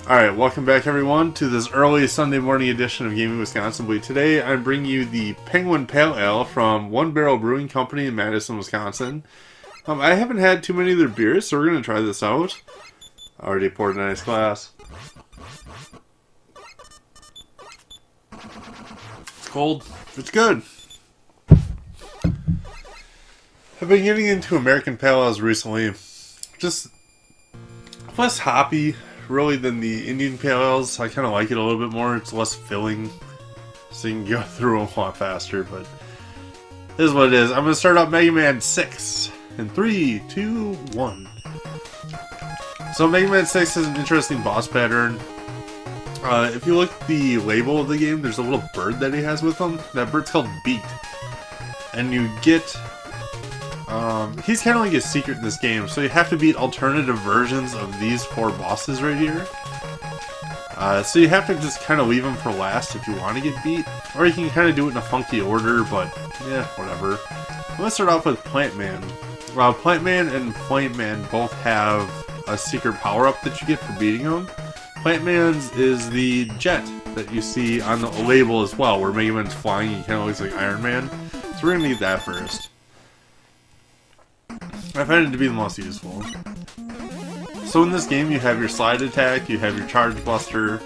Alright, welcome back everyone to this early Sunday morning edition of Gaming Wisconsinbly. Today I'm bringing you the Penguin Pale Ale from One Barrel Brewing Company in Madison, Wisconsin. I haven't had too many of their beers, so we're going to try this out. Already poured in a nice glass. It's cold. It's good. I've been getting into American Pale Ales recently. Just less hoppy, really, than the Indian Pale Ales. I kind of like it a little bit more. It's less filling, so you can go through them a lot faster, but this is what it is. I'm going to start out Mega Man 6 in 3, 2, 1. So Mega Man 6 has an interesting boss pattern. If you look at the label of the game, there's a little bird that he has with him. That bird's called Beat. And you get... he's kind of like a secret in this game, so you have to beat alternative versions of these 4 bosses right here. So you have to just kind of leave them for last if you want to get beat. Or you can kind of do it in a funky order, but yeah, whatever. I'm going to start off with Plant Man. Plant Man and Flame Man both have a secret power-up that you get for beating them. Plant Man's is the jet that you see on the label as well, where Mega Man's flying and he kind of looks like Iron Man. So we're going to need that first. I find it to be the most useful. So in this game you have your slide attack, you have your charge buster,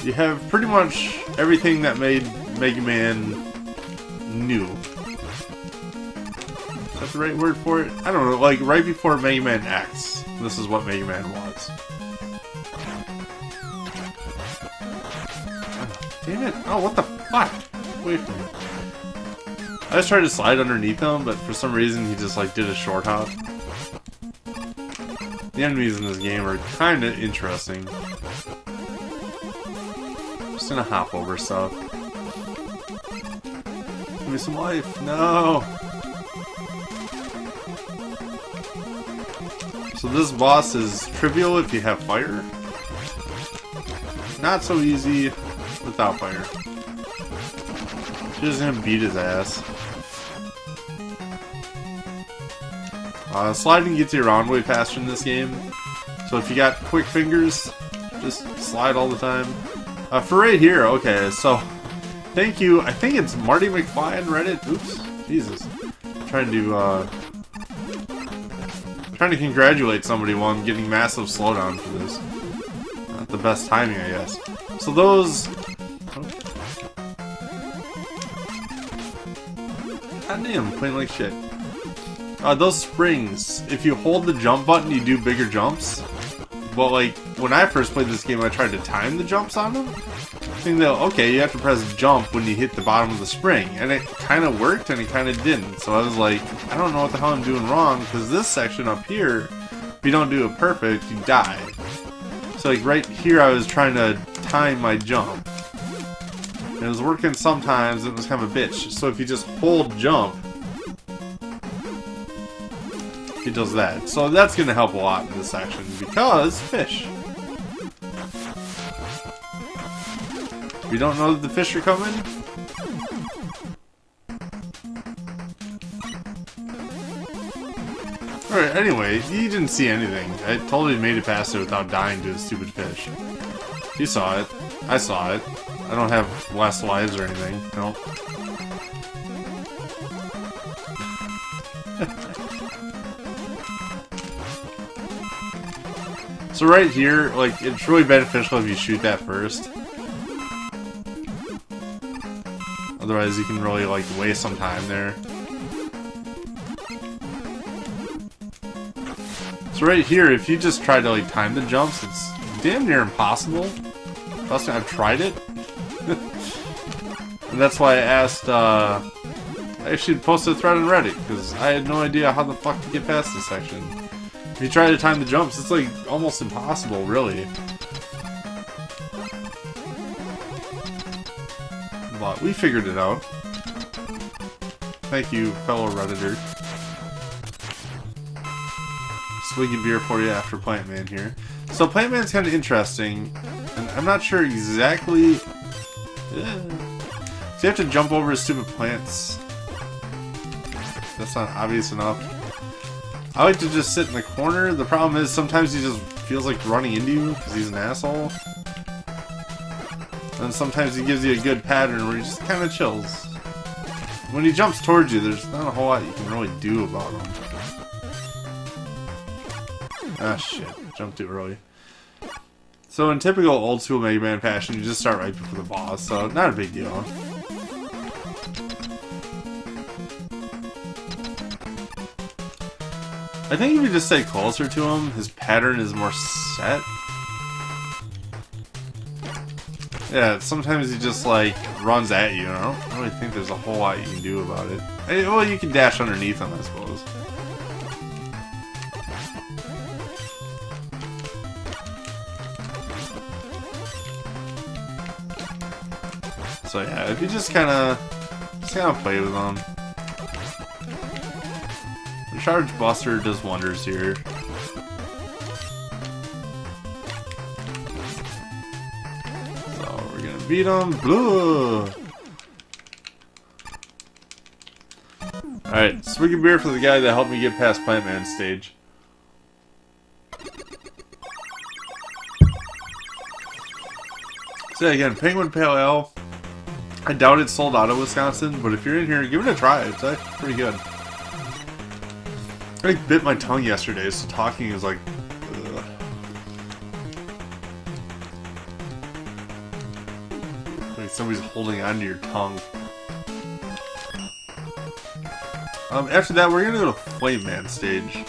you have pretty much everything that made Mega Man new. Is that the right word for it? I don't know, like right before Mega Man X, this is what Mega Man was. Oh, damn it! Oh, what the fuck? Wait for me. I just tried to slide underneath him, but for some reason he just like did a short hop. The enemies in this game are kind of interesting. Just gonna hop over stuff. Give me some life. No! So this boss is trivial if you have fire. Not so easy without fire. Just gonna beat his ass. Sliding gets you around way faster in this game. So if you got quick fingers, just slide all the time. For right here, okay, so thank you. I think it's Marty McFly on Reddit. Oops, Jesus. Trying to congratulate somebody while I'm getting massive slowdown for this. Not the best timing, I guess. So those... God damn, playing like shit. Those springs, if you hold the jump button, you do bigger jumps. Well, like, when I first played this game, I tried to time the jumps on them. Thinking that, okay, you have to press jump when you hit the bottom of the spring. And it kind of worked, and it kind of didn't. So I was like, I don't know what the hell I'm doing wrong, because this section up here, if you don't do it perfect, you die. So, like, right here, I was trying to time my jump. And it was working sometimes, and it was kind of a bitch. So if you just hold jump, he does that. So that's going to help a lot in this section, because fish. If you don't know that the fish are coming, alright, anyway, he didn't see anything. I totally made it past it without dying to a stupid fish. He saw it. I saw it. I don't have less lives or anything. Nope. So right here, like, it's really beneficial if you shoot that first. Otherwise you can really, like, waste some time there. So right here, if you just try to, like, time the jumps, it's damn near impossible. Trust me, I've tried it. And that's why I asked, I actually posted a thread on Reddit, because I had no idea how the fuck to get past this section. If you try to time the jumps, it's like almost impossible, really. But we figured it out. Thank you, fellow Redditor. Swig of beer for you after Plant Man here. So Plant Man's kind of interesting, and I'm not sure exactly... So you have to jump over stupid plants. That's not obvious enough. I like to just sit in the corner. The problem is sometimes he just feels like running into you because he's an asshole. And sometimes he gives you a good pattern where he just kind of chills. When he jumps towards you, there's not a whole lot you can really do about him. Ah, shit. Jumped too early. So in typical old school Mega Man fashion, you just start right before the boss, so not a big deal. I think if you just stay closer to him, his pattern is more set. Yeah, sometimes he just like runs at you, and I don't really think there's a whole lot you can do about it. Well, you can dash underneath him, I suppose. So yeah, if you just kind of play with them. The Charge Buster does wonders here. So we're gonna beat him. Blue. Alright, swig of beer for the guy that helped me get past Plant Man stage. So yeah, again, Penguin Pale Ale. I doubt it's sold out of Wisconsin, but if you're in here, give it a try. It's actually pretty good. I bit my tongue yesterday, so talking is like... ugh. Like somebody's holding onto your tongue. After that, we're gonna go to Flame Man stage.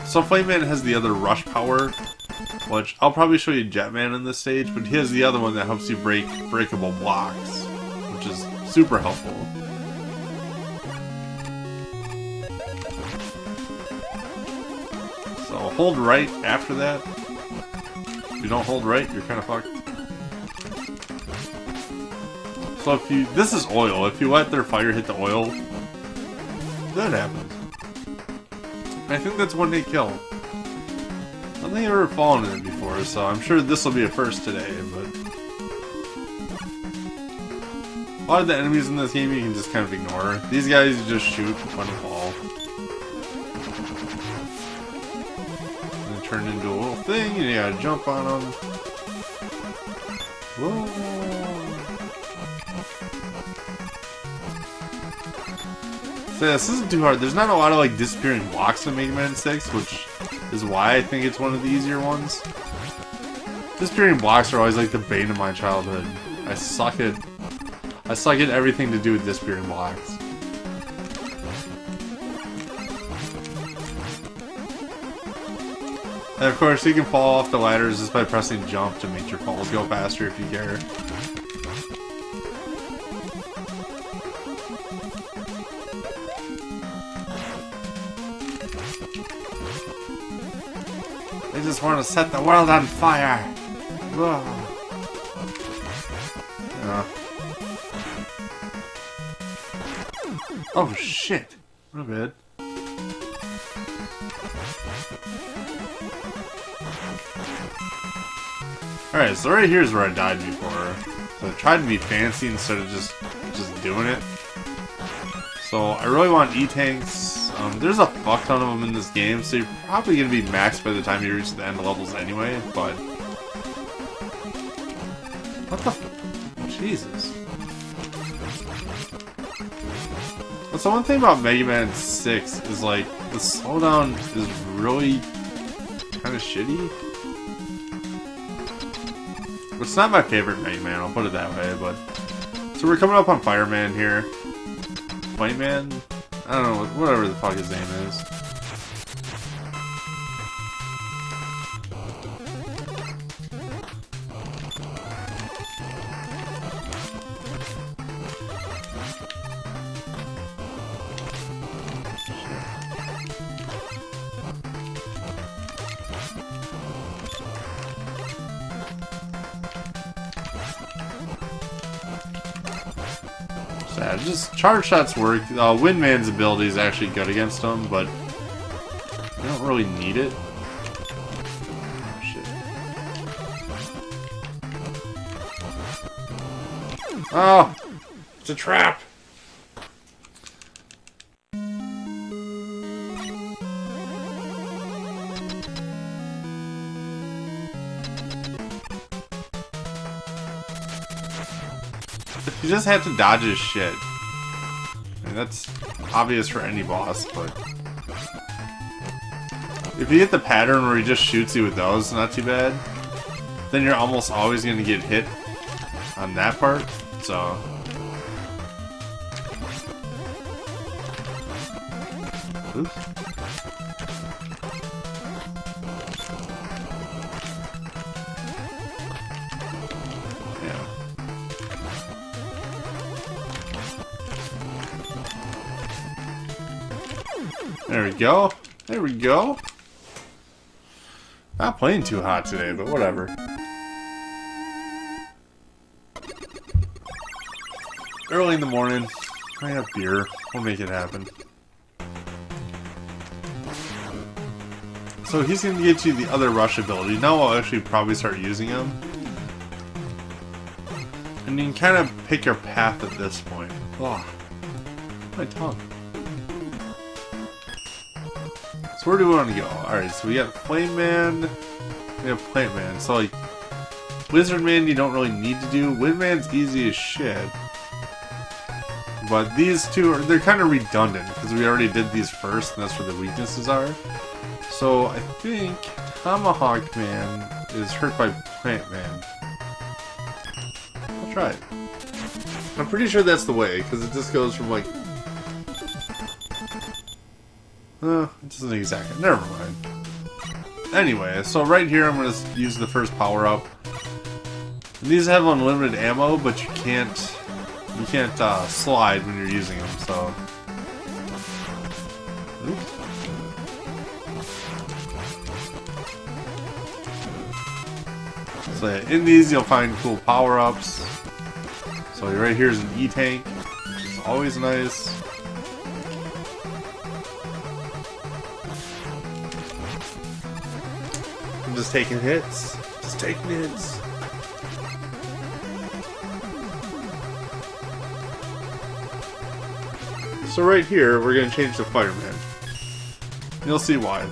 So Flame Man has the other Rush Power, which I'll probably show you Jetman in this stage, but he has the other one that helps you break breakable blocks, which is super helpful. So hold right after that. If you don't hold right, you're kind of fucked. So if you... this is oil. If you let their fire hit the oil, that happens. I think that's one hit kill. I don't think I've ever fallen in it before, so I'm sure this will be a first today, but... a lot of the enemies in this game you can just kind of ignore. These guys you just shoot when they fall. And they turn into a little thing, and you gotta jump on them. Whoa! So yeah, this isn't too hard. There's not a lot of like disappearing blocks in Mega Man 6, which is why I think it's one of the easier ones. Disappearing blocks are always like the bane of my childhood. I suck at everything to do with disappearing blocks. And of course, you can fall off the ladders just by pressing jump to make your falls go faster if you care. They just want to set the world on fire. Whoa. Oh shit! Not bad. Alright, so right here is where I died before. So I tried to be fancy instead of just doing it. So I really want E-Tanks. There's a fuck ton of them in this game, so you're probably going to be maxed by the time you reach the end levels anyway, but... what the f... Jesus. So one thing about Mega Man 6 is like, the slowdown is really kind of shitty. It's not my favorite Mega Man, I'll put it that way, but... so we're coming up on Fireman here. Flame Man? I don't know, whatever the fuck his name is. Sad. Just charge shots work. Windman's ability is actually good against them, but you don't really need it. Oh, shit. Oh! It's a trap! You just have to dodge his shit. I mean, that's obvious for any boss, but if you get the pattern where he just shoots you with those, not too bad. Then you're almost always going to get hit on that part, so... Oops. Yeah. There we go. There we go. Not playing too hot today, but whatever. Early in the morning, I have beer. We'll make it happen. So he's going to get you the other rush ability. Now I'll actually probably start using him. And you can kind of pick your path at this point. Oh, my tongue. So where do we want to go? Alright, so we got Flame Man, we have Plant Man. So like, Wizard Man you don't really need to do. Wind Man's easy as shit. But these two, they're kind of redundant because we already did these first and that's where the weaknesses are. So I think Tomahawk Man is hurt by Plant Man. I'll try it. I'm pretty sure that's the way because it just goes from like... it doesn't exactly. Never mind. Anyway, so right here I'm going to use the first power-up. These have unlimited ammo, but you can't slide when you're using them, so... Oops. So yeah, in these you'll find cool power-ups. So right here is an E-Tank, which is always nice. I'm just taking hits. Just taking hits. So right here, we're going to change to Fireman. You'll see why.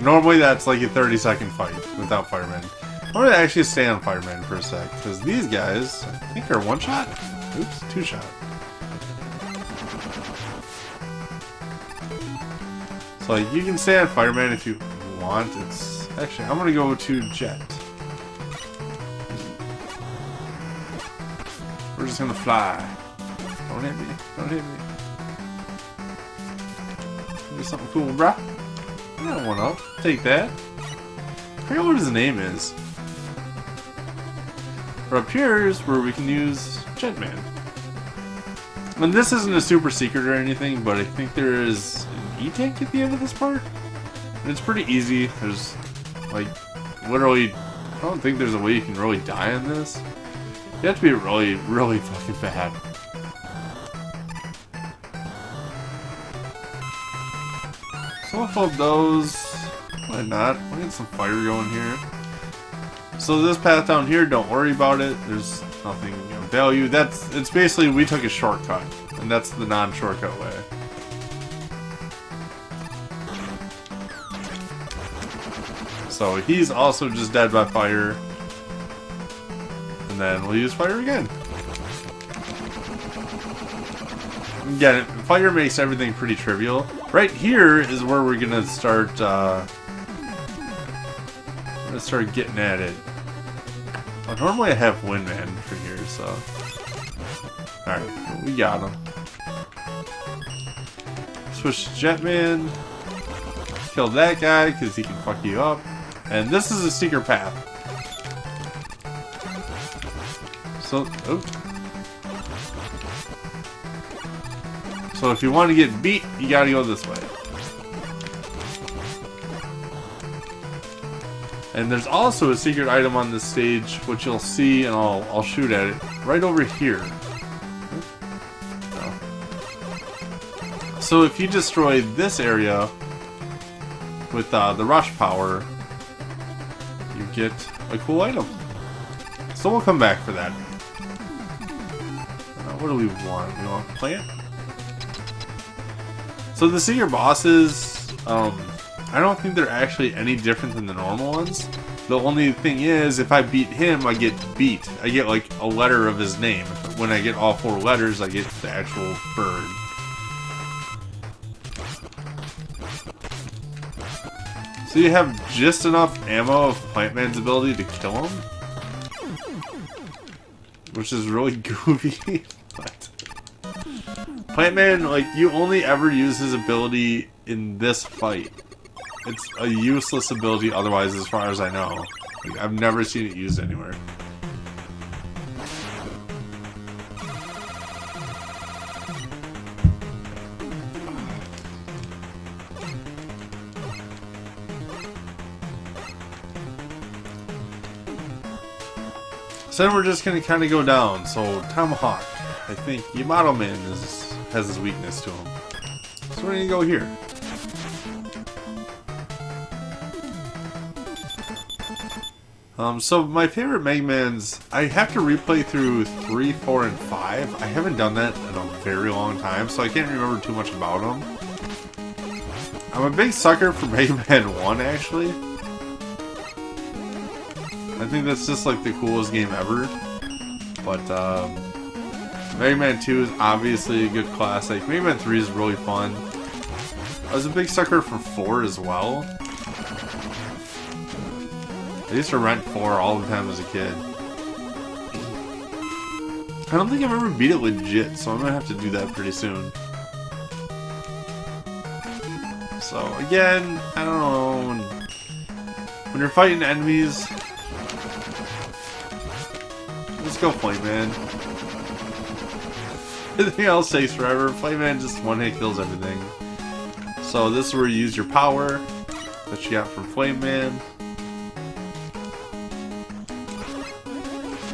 Normally that's like a 30-second fight without Fireman. I'm going to actually stay on Fireman for a sec, because these guys, I think are one-shot? Oops, two-shot. So like, you can stay on Fireman if you want. It's actually, I'm going to go to Jet. We're just gonna fly. Don't hit me. Don't hit me. Do something cool, bruh. I got one up. Take that. I forget what his name is. But up here is where we can use Jetman. And this isn't a super secret or anything, but I think there is an E-Tank at the end of this part. And it's pretty easy. There's, like, literally, I don't think there's a way you can really die on this. You have to be really, really fucking bad. So I'll flip those. Why not? We'll get some fire going here. So this path down here, don't worry about it. There's nothing of value. It's basically, we took a shortcut. And that's the non-shortcut way. So he's also just dead by fire. And then we'll use fire again. Again, fire makes everything pretty trivial. Right here is where we're gonna start. Getting at it. Well, normally I have Windman for here, so. All right, we got him. Switch to Jetman. Kill that guy because he can fuck you up. And this is a secret path. So, So if you want to get beat, you gotta go this way. And there's also a secret item on this stage, which you'll see, and I'll shoot at it, right over here. Oh. So if you destroy this area with the rush power, you get a cool item. So we'll come back for that. What do we want? We want plant? So the secret bosses, I don't think they're actually any different than the normal ones. The only thing is, if I beat him, I get beat. I get like a letter of his name. When I get all 4 letters, I get the actual bird. So you have just enough ammo of Plant Man's ability to kill him? Which is really goofy. But Plant Man, like, you only ever use his ability in this fight. It's a useless ability otherwise, as far as I know. Like, I've never seen it used anywhere. So then we're just gonna kind of go down. So Tomahawk, I think Yamato Man has his weakness to him. So we're gonna go here. So my favorite Mega Mans, I have to replay through 3, 4, and 5. I haven't done that in a very long time, so I can't remember too much about them. I'm a big sucker for Mega Man 1, actually. I think that's just like the coolest game ever. But Mega Man 2 is obviously a good classic. Mega Man 3 is really fun. I was a big sucker for 4 as well. I used to rent 4 all the time as a kid. I don't think I've ever beat it legit, so I'm gonna have to do that pretty soon. So again, I don't know, when you're fighting enemies, let's go Flame Man. Everything else takes forever. Flame Man just one-hit kills everything. So this is where you use your power that you got from Flame Man.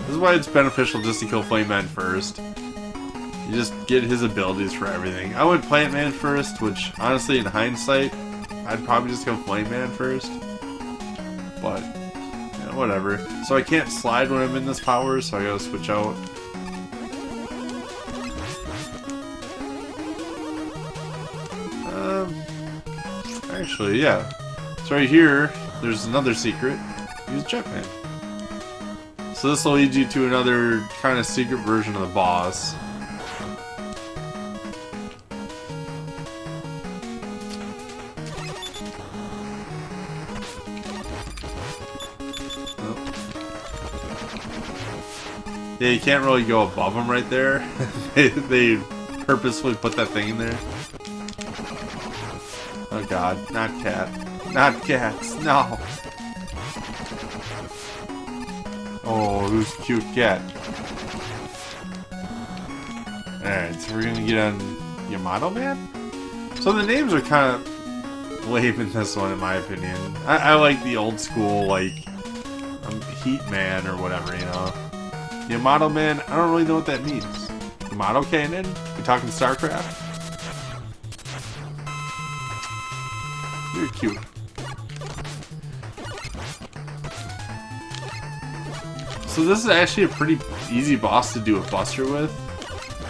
This is why it's beneficial just to kill Flame Man first. You just get his abilities for everything. I went Plant Man first, which honestly in hindsight, I'd probably just go Flame Man first. But, yeah, whatever. So I can't slide when I'm in this power, so I gotta switch out. Actually, yeah. So right here, there's another secret. Use Jetman. So this will lead you to another kind of secret version of the boss. Oh. Yeah, you can't really go above them right there. they purposefully put that thing in there. Oh god, not cat. Not cats, no! Oh, who's cute cat? Alright, so we're gonna get on Yamato Man? So the names are kind of lame in this one, in my opinion. I like the old school, like, Heat Man or whatever, you know? Yamato Man, I don't really know what that means. Yamato Cannon? We talking StarCraft? You're cute. So this is actually a pretty easy boss to do a Buster with.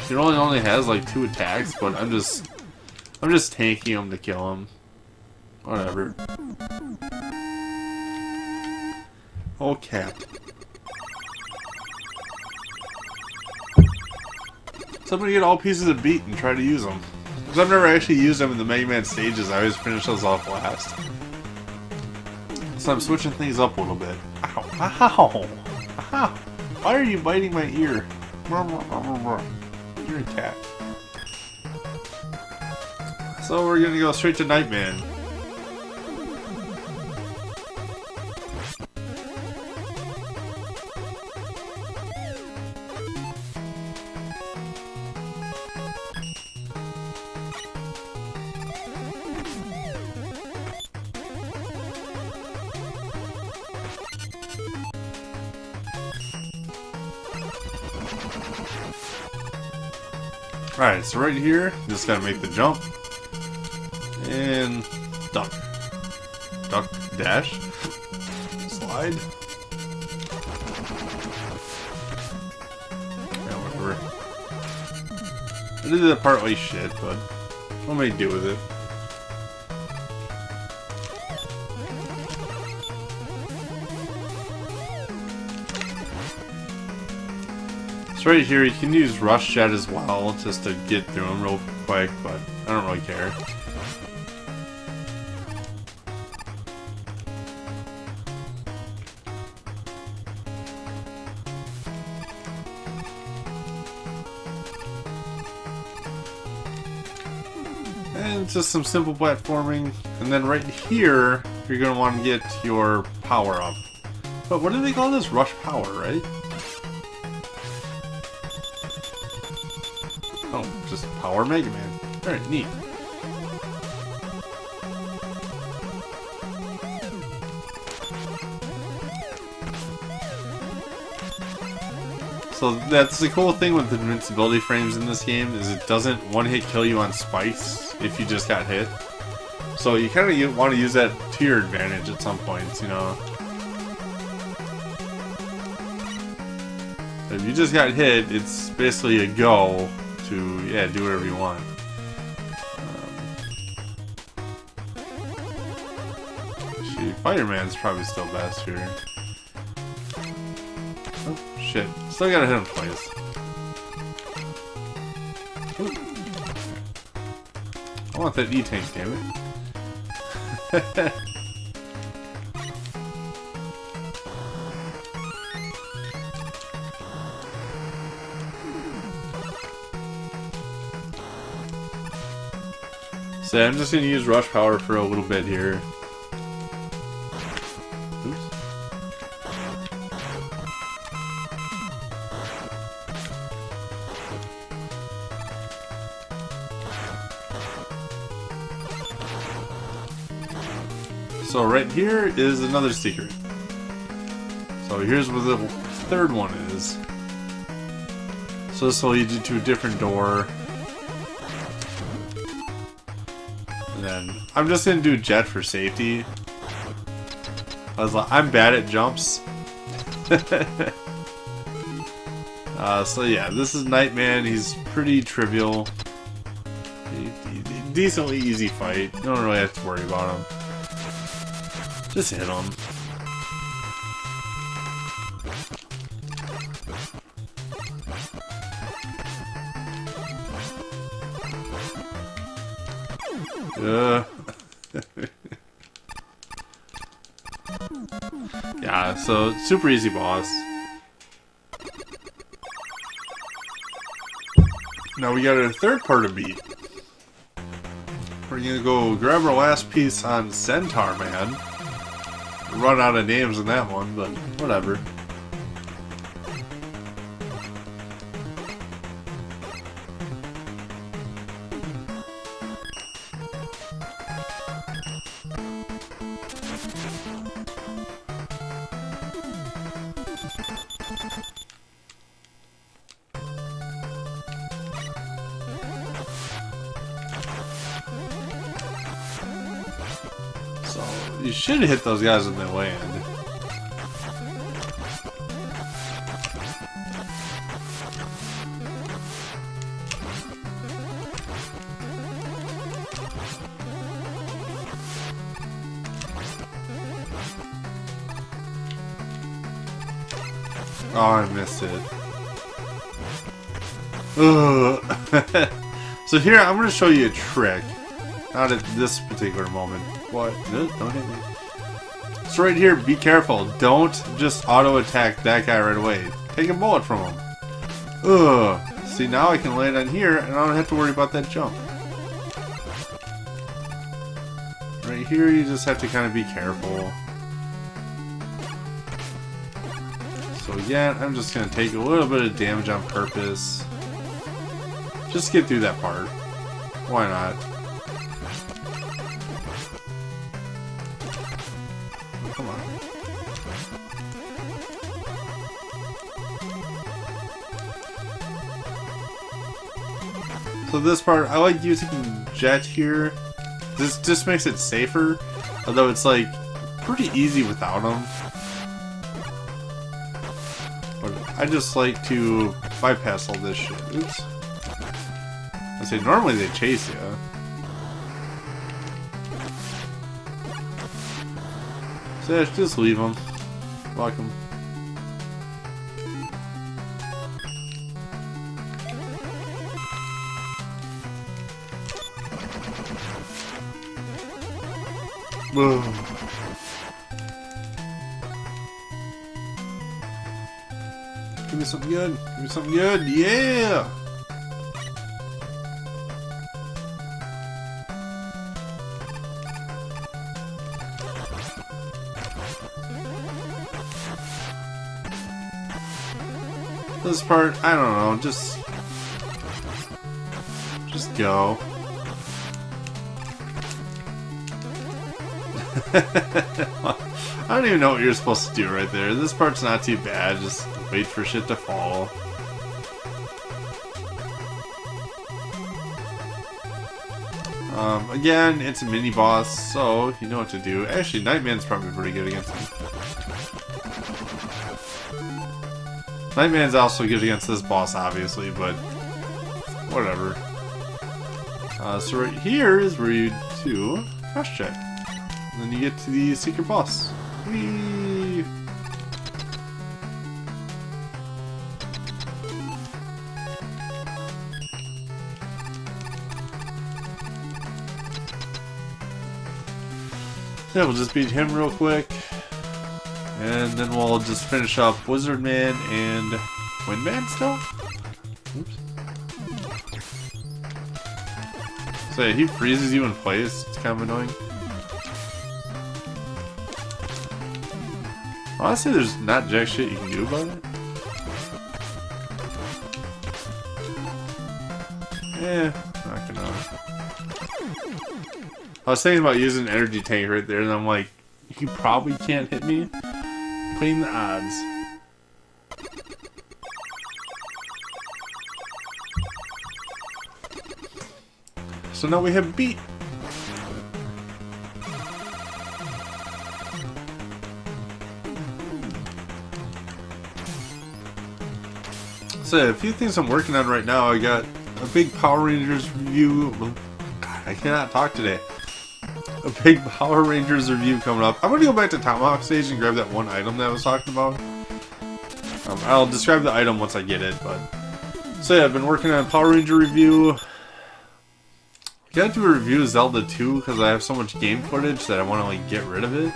He only has like 2 attacks, but I'm just tanking him to kill him. Whatever. Oh cat. So I'm gonna get all pieces of beat and try to use them. Because I've never actually used them in the Mega Man stages. I always finish those off last. So I'm switching things up a little bit. Ow. Ow. Ow. Why are you biting my ear? You're a cat. So we're gonna go straight to Nightman. Alright, so right here, just gotta make the jump. And duck. Duck, dash. Slide. Yeah, whatever. I did that partly shit, but what may I do with it? So right here, you can use Rush Jet as well, just to get through them real quick, but I don't really care. And just some simple platforming, and then right here, you're going to want to get your power up. But what do they call this? Rush Power, right? Oh, just Power Mega Man. Alright, neat. So that's the cool thing with the invincibility frames in this game, is it doesn't one-hit kill you on spikes if you just got hit. So you kind of want to use that to your advantage at some points, you know. If you just got hit, it's basically a go to, yeah, do whatever you want. Fireman's probably still best here. Oh, shit. Still gotta hit him twice. Ooh. I want that E-tank, damn it. So I'm just gonna use Rush Power for a little bit here. Oops. So right here is another secret. So here's where the third one is. So this will lead you to a different door. And then I'm just gonna do Jet for safety. I'm bad at jumps. So yeah, this is Nightman. He's pretty trivial. Decently easy fight. You don't really have to worry about him. Just hit him. Yeah, so super easy boss. Now we got a third part to beat. We're gonna go grab our last piece on Centaur Man. Run out of names in that one, but whatever. So, you should hit those guys when they land. Oh, I missed it. Ugh. So here, I'm going to show you a trick. Not at this particular moment. What? No, don't hit me. So right here, be careful. Don't just auto-attack that guy right away. Take a bullet from him. Ugh. See, now I can land on here, and I don't have to worry about that jump. Right here, you just have to kind of be careful. So again, I'm just going to take a little bit of damage on purpose. Just get through that part. Why not? Come on. So this part, I like using Jet here. This just makes it safer. Although it's like pretty easy without him. But I just like to bypass all this shit. Oops. I say normally they chase you. So yeah, just leave them. Fuck them. Ugh. Give me something good. Give me something good. Yeah! This part, I don't know, just go. I don't even know what you're supposed to do right there. This part's not too bad, just wait for shit to fall. Again, it's a mini boss, so you know what to do. Actually, Nightman's probably pretty good against him. Nightman's also good against this boss, obviously, but whatever. So right here is where you do crash check. And then you get to the secret boss. Whee! Yeah, we'll just beat him real quick. And then we'll just finish up Wizard Man and Windman still? Oops. So yeah, he freezes you in place. It's kind of annoying. Honestly, there's not jack shit you can do about it. Not gonna. I was thinking about using an energy tank right there, and I'm like, you probably can't hit me. Playing the odds. So now we have beat. So a few things I'm working on right now. I got a big Power Rangers review. God, I cannot talk today. A big Power Rangers review coming up. I'm going to go back to Tomahawk Stage and grab that one item that I was talking about. I'll describe the item once I get it, but... So yeah, I've been working on a Power Ranger review. I gotta do a review of Zelda 2 because I have so much game footage that I want to like get rid of it.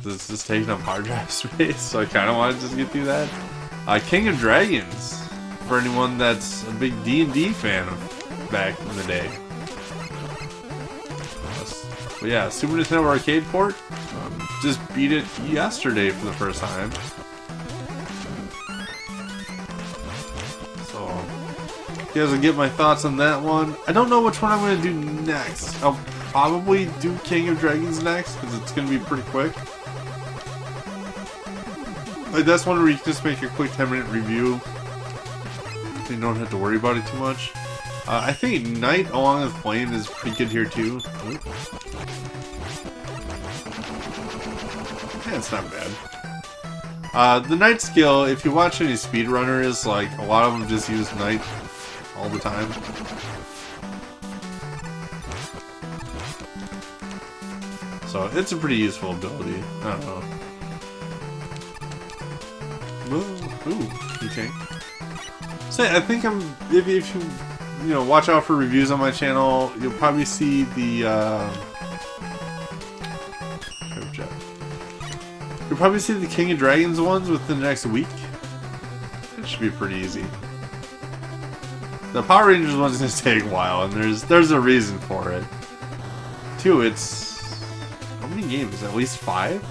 It's just taking up hard drive space, so I kind of want to just get through that. King of Dragons, for anyone that's a big D&D fan of back in the day. But yeah, Super Nintendo arcade port. Just beat it yesterday for the first time. So, you guys will get my thoughts on that one. I don't know which one I'm going to do next. I'll probably do King of Dragons next, because it's going to be pretty quick. Like, that's one where you can just make a quick 10-minute review. So you don't have to worry about it too much. I think Night Along with Flame is pretty good here too. Yeah, it's not bad. The Night skill, if you watch any speedrunners, like, a lot of them just use Night all the time. So, it's a pretty useful ability. I don't know. Ooh, okay. So, I think if you know, watch out for reviews on my channel, you'll probably see the, you'll probably see the King of Dragons ones within the next week. It should be pretty easy. The Power Rangers one's gonna take a while, and there's a reason for it. Two, it's... how many games? At least 5?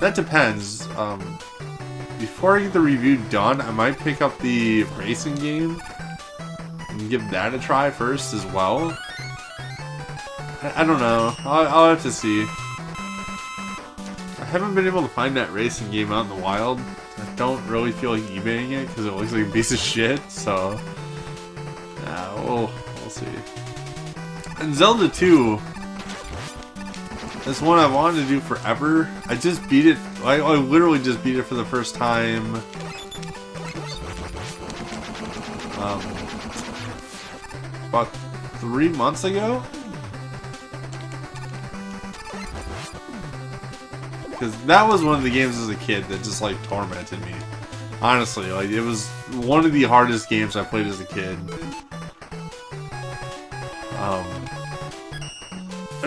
That depends. Before I get the review done, I might pick up the racing game and give that a try first as well. I don't know. I'll have to see. I haven't been able to find that racing game out in the wild. I don't really feel like eBaying it because it looks like a piece of shit, so... yeah, we'll see. And Zelda 2... that's one I wanted to do forever. I just beat it. I literally just beat it for the first time. About 3 months ago? Because that was one of the games as a kid that just like tormented me. Honestly, like it was one of the hardest games I played as a kid.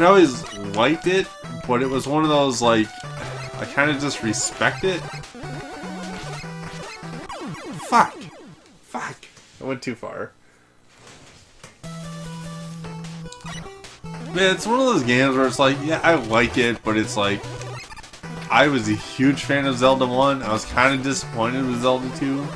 I always liked it, but it was one of those, like, I kind of just respect it. Fuck! Fuck! I went too far. Man, it's one of those games where it's like, yeah, I like it, but it's like, I was a huge fan of Zelda 1. I was kind of disappointed with Zelda 2.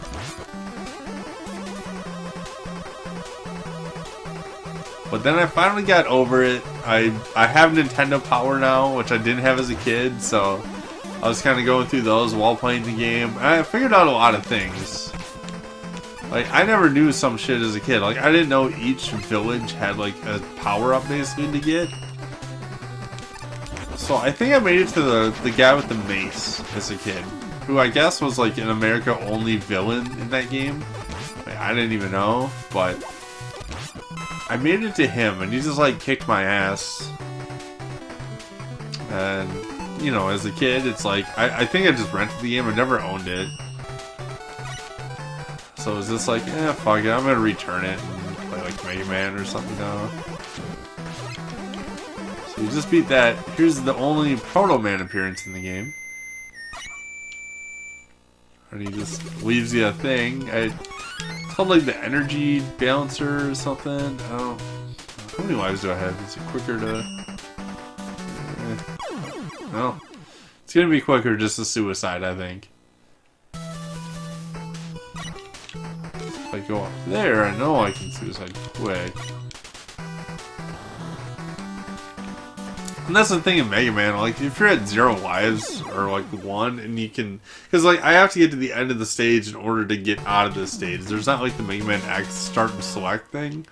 But then I finally got over it. I have Nintendo Power now, which I didn't have as a kid, so I was kind of going through those while playing the game. And I figured out a lot of things. Like, I never knew some shit as a kid. Like, I didn't know each village had, like, a power-up basically to get. So I think I made it to the guy with the mace as a kid, who I guess was, like, an America-only villain in that game. Like, I didn't even know, but I made it to him, and he just, like, kicked my ass. And, you know, as a kid, it's like, I think I just rented the game. I never owned it. So it was just like, eh, fuck it, I'm gonna return it and play, like, Mega Man or something now. So you just beat that. Here's the only Proto Man appearance in the game. And he just leaves you a thing. It's called, like, the energy balancer or something. I don't. How many lives do I have? Is it quicker to? No. It's gonna be quicker just to suicide, I think. If I go up there, I know I can suicide quick. And that's the thing in Mega Man, like, if you're at 0 lives, or, like, 1, and you can... Because, like, I have to get to the end of the stage in order to get out of this stage. There's not, like, the Mega Man X start and select thing.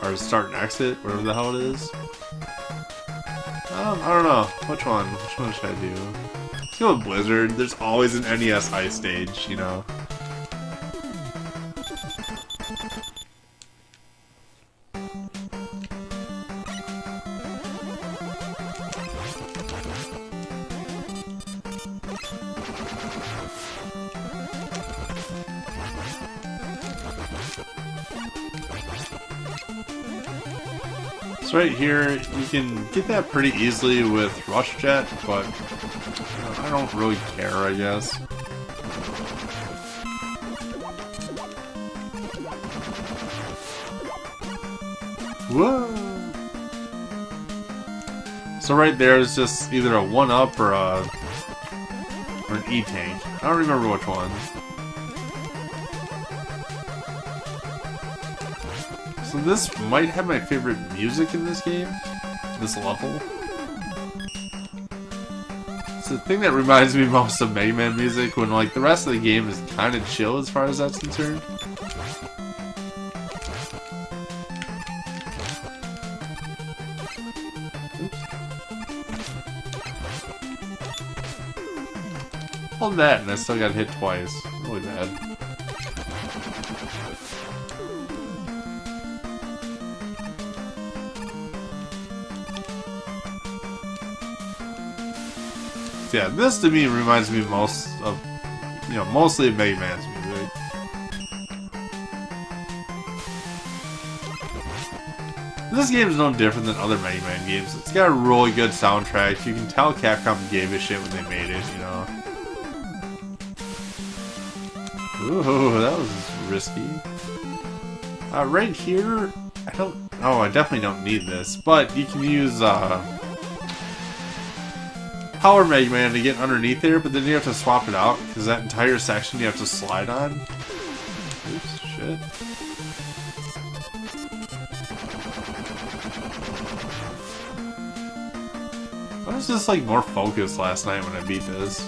Or start and exit, whatever the hell it is. I don't know. Which one? Which one should I do? Let's go with Blizzard. There's always an NES ice stage, you know. So right here, you can get that pretty easily with Rush Jet, but I don't really care, I guess. Whoa! So right there is just either a 1-up or an E-Tank. I don't remember which one. So this might have my favorite music in this game, this level. It's the thing that reminds me most of Mega Man music, when, like, the rest of the game is kind of chill as far as that's concerned. Oops. Hold that, and I still got hit twice. Really bad. Yeah, this to me reminds me most of, you know, mostly of Mega Man's music. This game is no different than other Mega Man games. It's got a really good soundtrack. You can tell Capcom gave a shit when they made it, you know. Ooh, that was risky. Right here, I definitely don't need this, but you can use, Power Mega Man to get underneath there, but then you have to swap it out, because that entire section you have to slide on. Oops, shit. I was just, like, more focused last night when I beat this.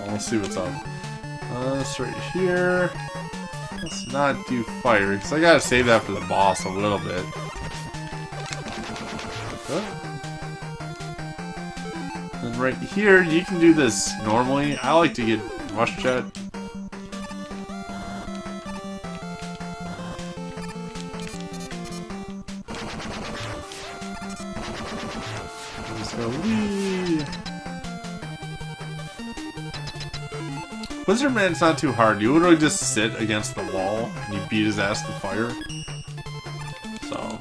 Let's see what's up. It's right here. Let's not do fire, because I gotta save that for the boss a little bit. And right here, you can do this normally. I like to get Rush Jet. Just go wee. Wizard Man's not too hard. You literally just sit against the wall and you beat his ass with fire. So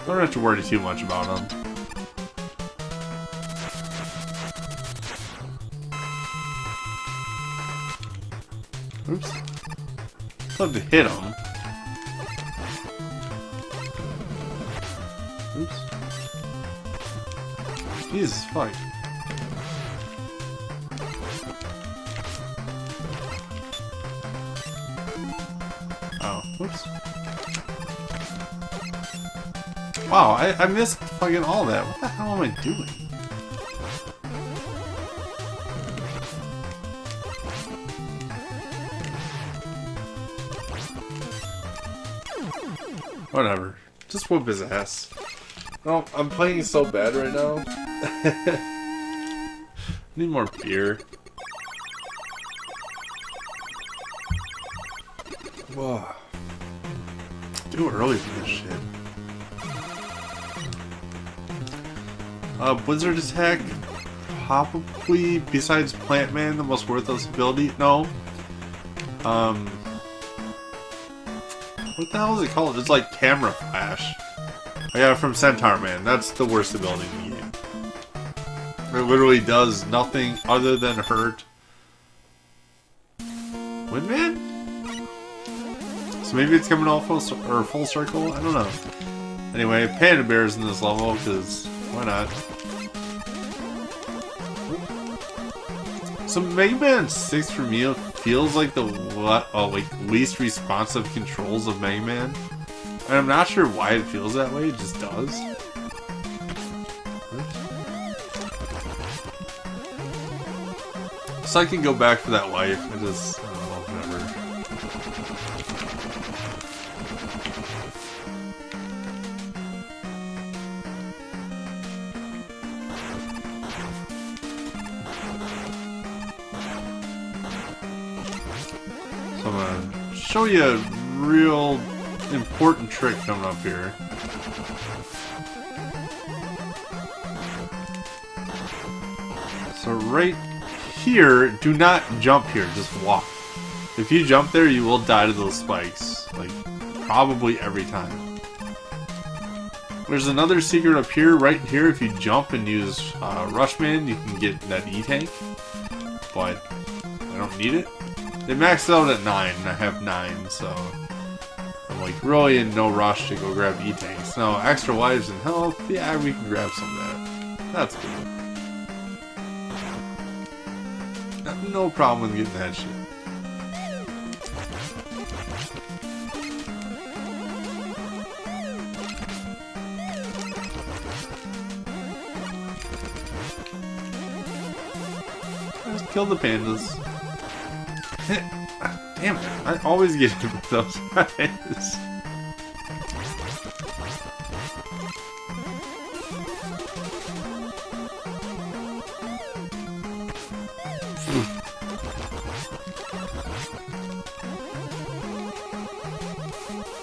don't have to worry too much about them. Oops. Love to hit him. Oops. Jesus fuck. Oh, whoops. Wow, I missed fucking all that. What the hell am I doing? Whatever. Just whoop his ass. No, I'm playing so bad right now. Need more beer. Whoa. Too early for this shit. Blizzard attack. Probably, besides Plant Man, the most worthless ability. No. What the hell is it called? It's like Camera Flash. I got it from Centaur Man. That's the worst ability in the game. It literally does nothing other than hurt. Windman? So maybe it's coming all full circle? I don't know. Anyway, Panda Bear's in this level, because why not? So Mega Man 6 for me feels like the least responsive controls of Mega Man. And I'm not sure why it feels that way, it just does. So I can go back for that life, I don't know, whatever. So I'm gonna show you a real important trick coming up here. So right here, do not jump here, just walk. If you jump there, you will die to those spikes. Like, probably every time. There's another secret up here, right here. If you jump and use Rushman, you can get that E-Tank. But I don't need it. They maxed out at 9, and I have 9, so I'm like really in no rush to go grab E-Tanks. Now, extra lives and health, yeah, we can grab some of that. That's good. No problem with getting that shit. Just kill the pandas. Damn it, I always get hit with those guys.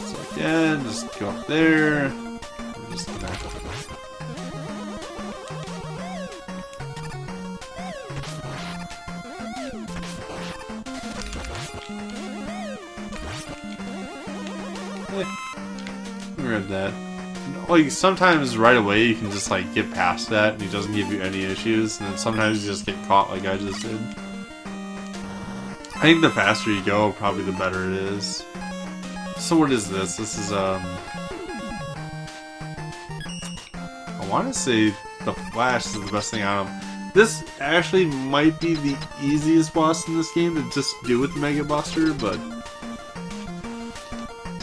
So again, just go up there. We're just gonna... grab that. Like, sometimes right away you can just like get past that and he doesn't give you any issues, and then sometimes you just get caught like I just did. I think the faster you go, probably the better it is. So what is this? This is I want to say the Flash is the best thing out of him. This actually might be the easiest boss in this game to just do with Mega Buster, but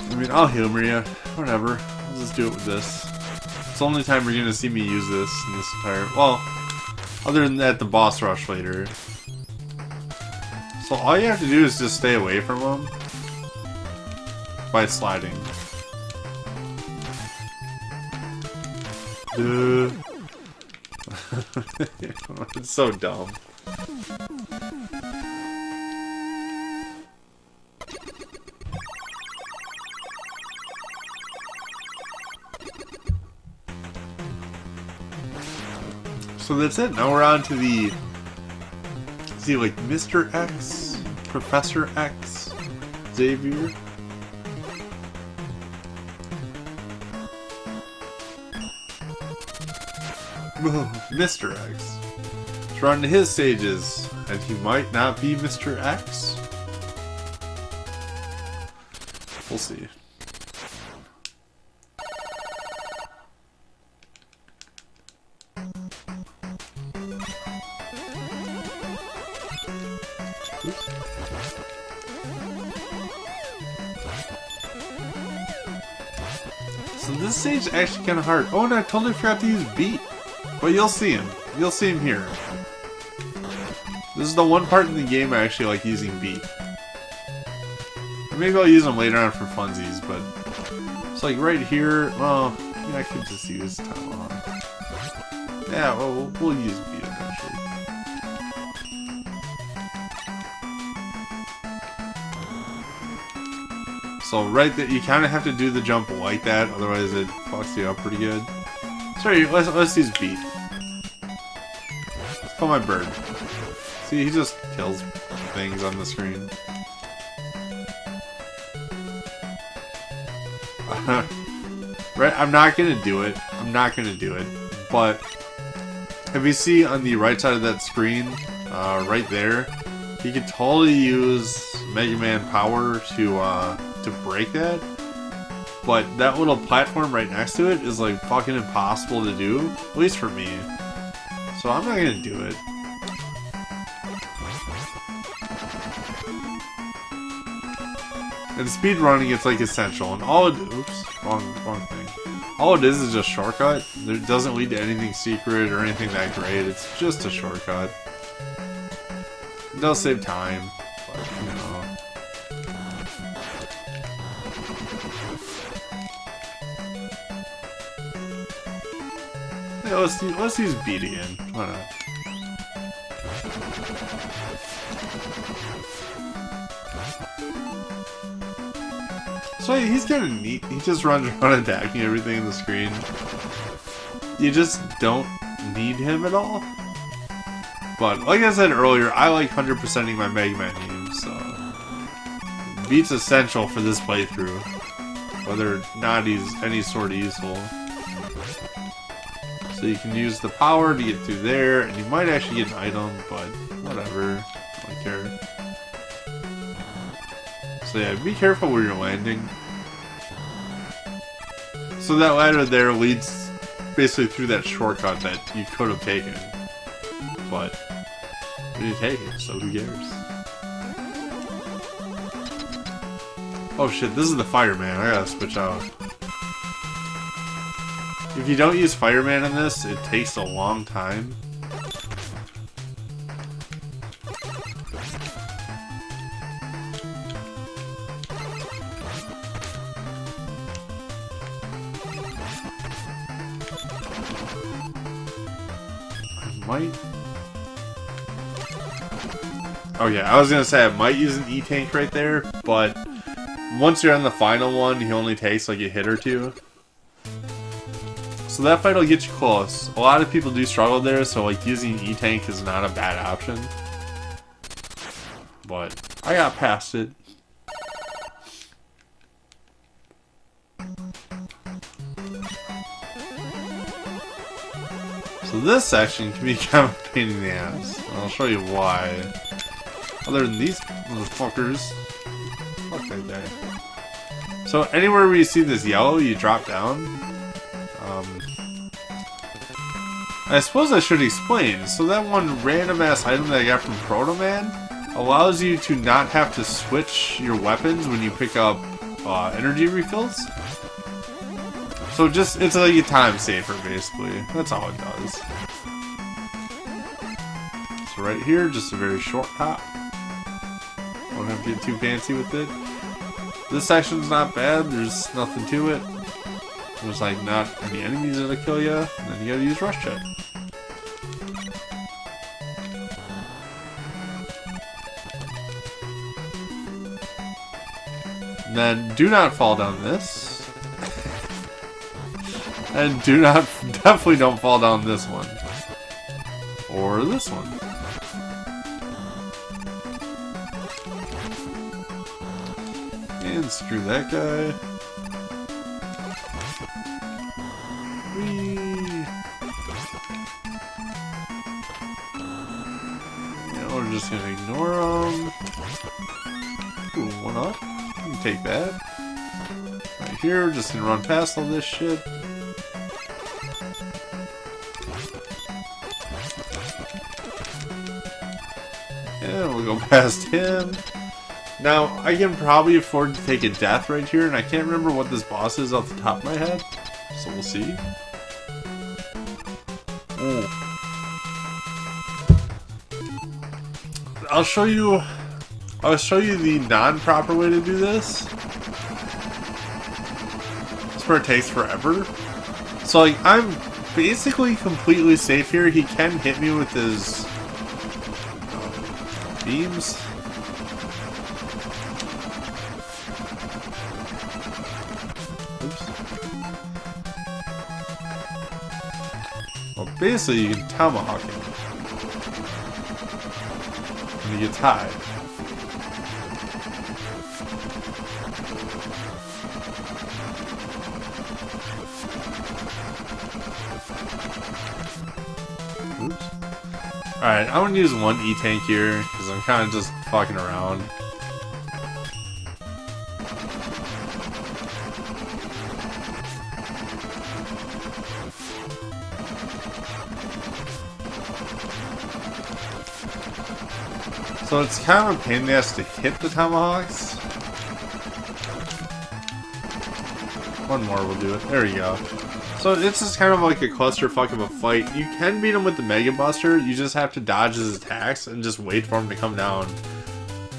I mean, I'll humor you. Whatever. I'll just do it with this. It's the only time you're gonna see me use this in this entire... Well, other than that, the boss rush later. So all you have to do is just stay away from them by sliding. It's so dumb. So that's it. Now we're on to the... See, like Mr. X, Professor X, Xavier. Mr. X. Let's run to his stages, and he might not be Mr. X. We'll see. Oops. So this stage is actually kind of hard. Oh, and I totally forgot to use beat. But you'll see him. You'll see him here. This is the one part in the game I actually like using beat. Or maybe I'll use them later on for funsies, but it's like right here. Well, yeah, I could just use Talon. Yeah, well, we'll use beat eventually. So right there, you kind of have to do the jump like that, otherwise it fucks you up pretty good. Sorry, let's use beat. Let's call my bird. See, he just kills things on the screen. Right, I'm not gonna do it. I'm not gonna do it. But if you see on the right side of that screen, right there, you can totally use Mega Man Power to break that. But that little platform right next to it is like fucking impossible to do, at least for me. So I'm not gonna do it. And speed running, it's like essential, and all it, oops, wrong thing. All it is just shortcut. It doesn't lead to anything secret or anything that great. It's just a shortcut. It does save time, but you know. Yeah, let's use beat again. Why not? So he's kind of neat. He just runs around attacking everything in the screen. You just don't need him at all. But like I said earlier, I like 100%ing my Mega Man games, so beat's essential for this playthrough, whether or not he's any sort of useful. So you can use the power to get through there, and you might actually get an item, but whatever, I don't care. So yeah, be careful where you're landing. So that ladder there leads basically through that shortcut that you could have taken. But you didn't take it, so who cares? Oh shit, this is the fireman. I gotta switch out. If you don't use fireman in this, it takes a long time. Might. Oh yeah, I was gonna say I might use an E-Tank right there, but once you're on the final one, he only takes like a hit or two. So that fight will get you close. A lot of people do struggle there, so like using E-Tank is not a bad option. But I got past it. So this section can be kind of a pain in the ass. I'll show you why. Other than these motherfuckers. Fuck that guy. So anywhere where you see this yellow, you drop down. I suppose I should explain. So that one random ass item that I got from Proto Man allows you to not have to switch your weapons when you pick up energy refills. So it's like a time saver, basically. That's all it does. So right here, just a very short hop. Don't have to get too fancy with it. This section's not bad. There's nothing to it. There's like not any enemies that'll kill you. And then you gotta use rush check. And then do not fall down this. And definitely don't fall down this one. Or this one. And screw that guy. Whee. just gonna ignore them. Ooh, one up. You can take that. Right here, we're just gonna run past all this shit. And we'll go past him. Now, I can probably afford to take a death right here, and I can't remember what this boss is off the top of my head. So we'll see. Ooh. I'll show you the non-proper way to do this. This where it takes forever. So like I'm basically completely safe here. He can hit me with his beams. Oops. Well, basically you can tomahawk him. He gets high. Oops. Alright, I'm gonna use one E-tank here, because I'm kind of just fucking around. So it's kind of a pain in the ass to hit the tomahawks. One more will do it. There we go. So it's just kind of like a clusterfuck of a fight. You can beat him with the Mega Buster. You just have to dodge his attacks and just wait for him to come down.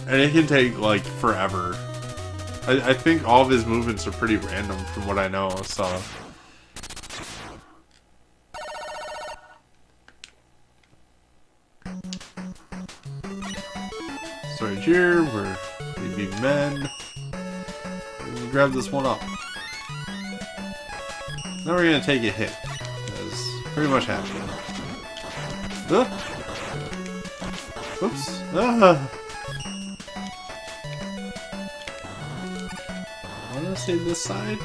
And it can take like forever. I think all of his movements are pretty random from what I know, so... So right here, we be men. We grab this one up. Now we're gonna take a hit. That's pretty much happening. Oops. I'm gonna stay this side.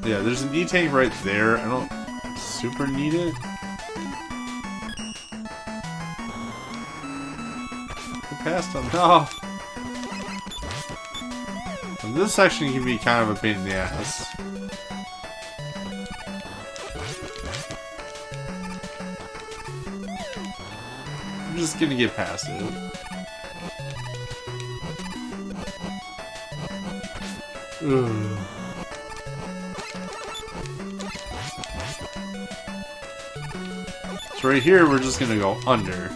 Yeah, there's an E-tank right there. I don't super need it. Go past him. No! And this section can be kind of a pain in the ass. I'm just gonna get past it. Ugh. So right here, we're just gonna go under.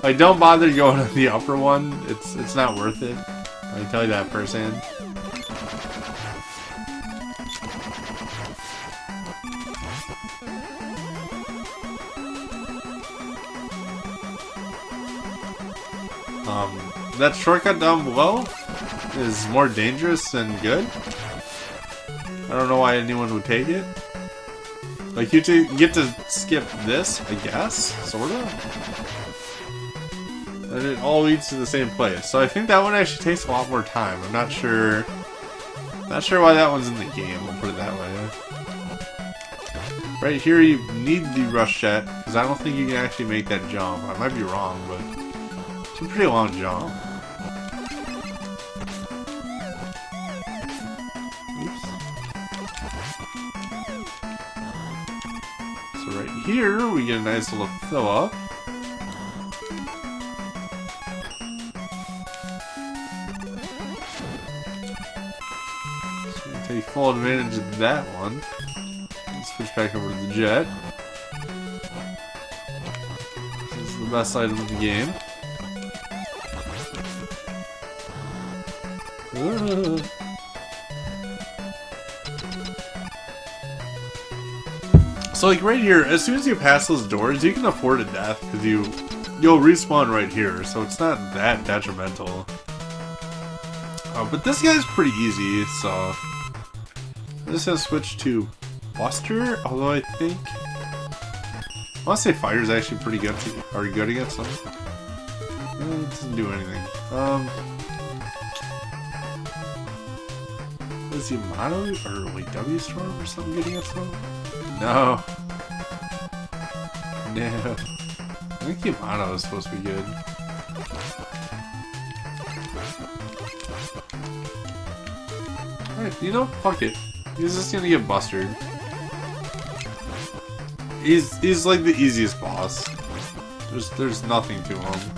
Like, don't bother going on the upper one. It's not worth it. I can tell you that firsthand. That shortcut down below is more dangerous than good. I don't know why anyone would take it. Like, you get to skip this, I guess, sorta. And it all leads to the same place. So I think that one actually takes a lot more time. I'm not sure. Not sure why that one's in the game. I'll put it that way. Right here, you need the rush jet because I don't think you can actually make that jump. I might be wrong, but it's a pretty long jump. Here, we get a nice little fill up. So we take full advantage of that one. Let's switch back over to the jet. This is the best item of the game. So like right here, as soon as you pass those doors, you can afford a death because you'll respawn right here, so it's not that detrimental. But this guy's pretty easy, so I'm just gonna switch to Buster. Although I think I want to say Fire's actually pretty good. Are you good against him? It doesn't do anything. Was Yamato or wait, W Storm or something getting it from? No. No. I think Yamato is supposed to be good. Alright, you know, fuck it. He's just gonna get busted. He's like the easiest boss. There's nothing to him.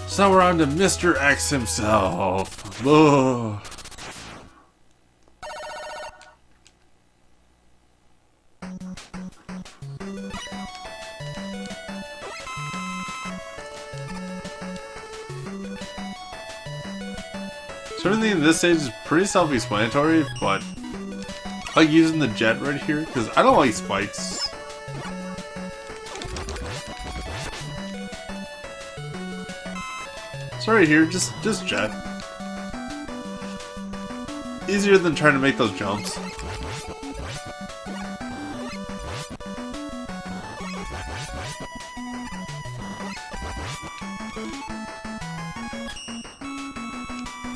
So now we're on to Mr. X himself. Ugh. So everything in this stage is pretty self-explanatory, but I like using the jet right here because I don't like spikes. So right here, just jet. Easier than trying to make those jumps.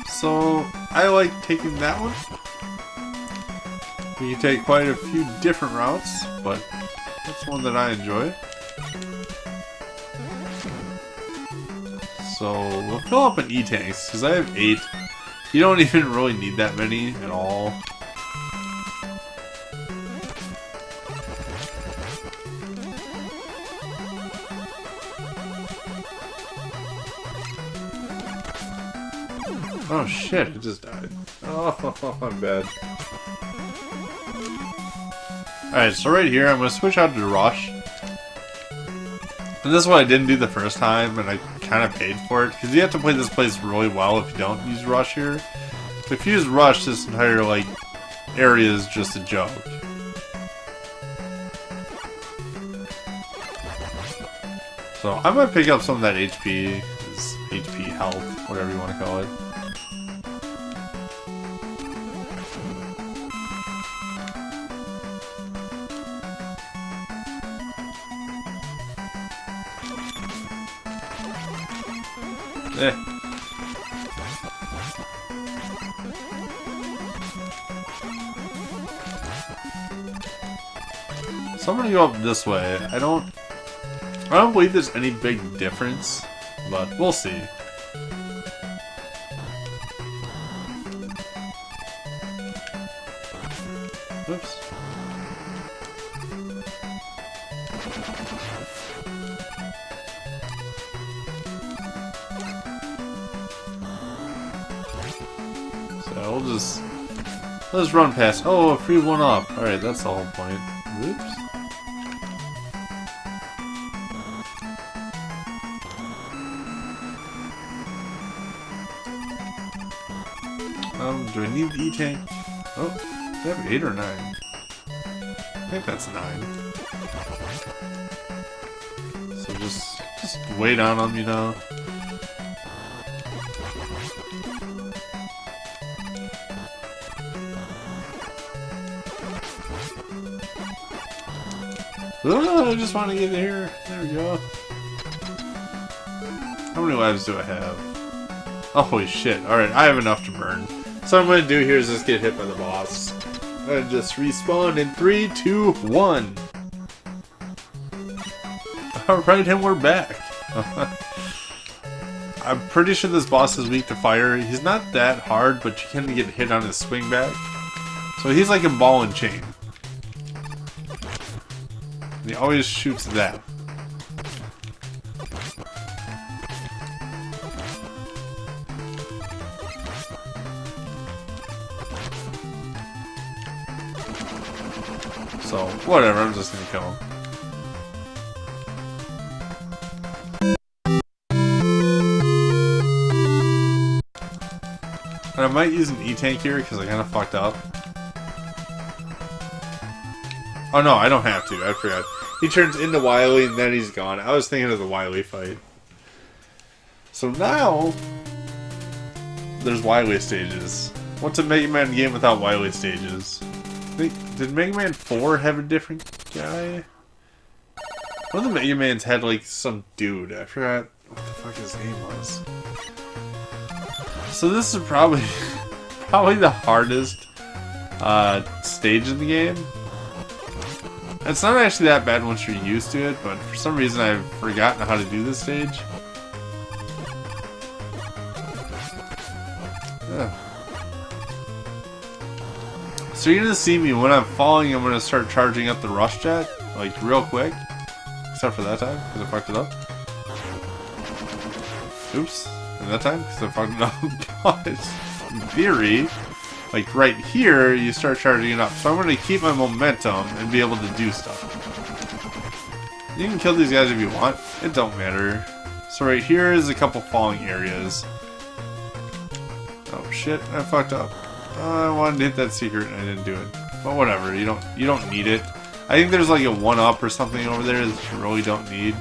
So I like taking that one. You can take quite a few different routes, but that's one that I enjoy. So we'll fill up an E-tanks, because I have 8. You don't even really need that many at all. Oh shit, it just died. Oh, I'm bad. Alright, so right here I'm going to switch out to Rush. And this is what I didn't do the first time, and I kind of paid for it, because you have to play this place really well if you don't use Rush here. If you use Rush, this entire, like, area is just a joke. So I might pick up some of that HP, HP health, whatever you want to call it. So I'm gonna go up this way. I don't believe there's any big difference, but we'll see. Oops. So let's run past. Oh, a free one up. Alright, that's the whole point. Oops. Do I need the E-tank? Oh, do I have 8 or 9? I think that's 9. So just wait on them, you know. Oh, I just want to get there. There we go. How many lives do I have? Oh, holy shit. Alright, I have enough to burn. So what I'm going to do here is just get hit by the boss. And just respawn in 3, 2, 1. Alright, and we're back. I'm pretty sure this boss is weak to fire. He's not that hard, but you can get hit on his swing back. So he's like a ball and chain. And he always shoots that. So, whatever, I'm just gonna kill him. And I might use an E-tank here because I kind of fucked up. Oh no, I don't have to. I forgot. He turns into Wily and then he's gone. I was thinking of the Wily fight. So now there's Wily stages. What's a Mega Man game without Wily stages? Did Mega Man 4 have a different guy? One of the Mega Mans had like some dude. I forgot what the fuck his name was. So this is probably the hardest stage in the game. It's not actually that bad once you're used to it, but for some reason I've forgotten how to do this stage. Ugh. So you're gonna see me when I'm falling. I'm gonna start charging up the rush jet like real quick, except for that time because I fucked it up. Oops, and that time because I fucked it up. But in theory, like right here, you start charging it up. So I'm gonna keep my momentum and be able to do stuff. You can kill these guys if you want. It don't matter. So right here is a couple falling areas. Oh shit, I fucked up. I wanted to hit that secret and I didn't do it. But whatever, you don't need it. I think there's like a 1-up or something over there that you really don't need.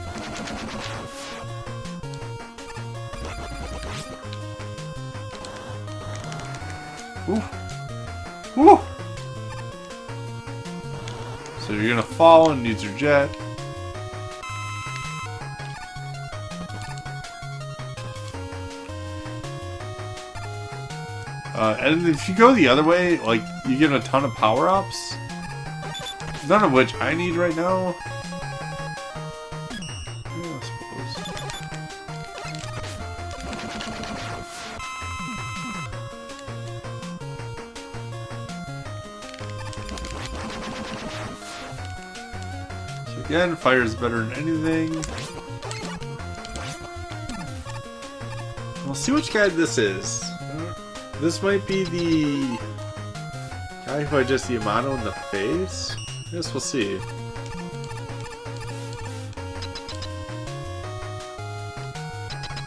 Ooh. Woo! So you're gonna fall and use your jet. And if you go the other way, like, you get a ton of power-ups. None of which I need right now. Yeah, I suppose. So again, fire is better than anything. We'll see which guy this is. This might be the guy who I just Yamato in the face. I guess we'll see.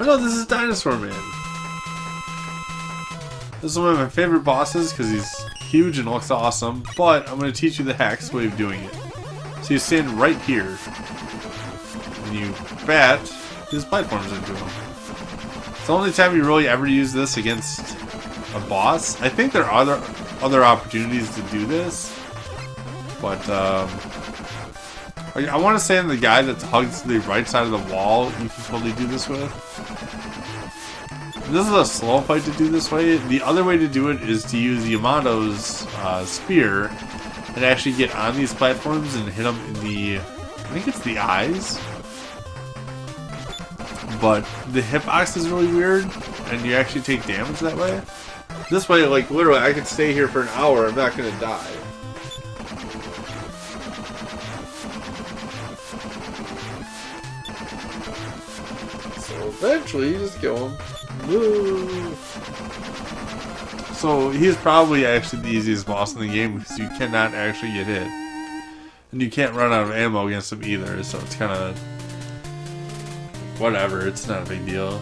Oh no, this is Dinosaur Man. This is one of my favorite bosses because he's huge and looks awesome, but I'm going to teach you the hacks way of doing it. So you stand right here, and you bat his platforms into him. It's the only time you really ever use this against a boss. I think there are other opportunities to do this, but I want to say the guy that hugs the right side of the wall, you can totally do this with. This is a slow fight to do this way. The other way to do it is to use Yamato's spear and actually get on these platforms and hit them in the, I think it's the eyes. But the hitbox is really weird, and you actually take damage that way. This way, like, literally, I could stay here for an hour, I'm not gonna die. So eventually, you just kill him. Woo! So he's probably actually the easiest boss in the game because you cannot actually get hit. And you can't run out of ammo against him either, so it's kind of whatever, it's not a big deal.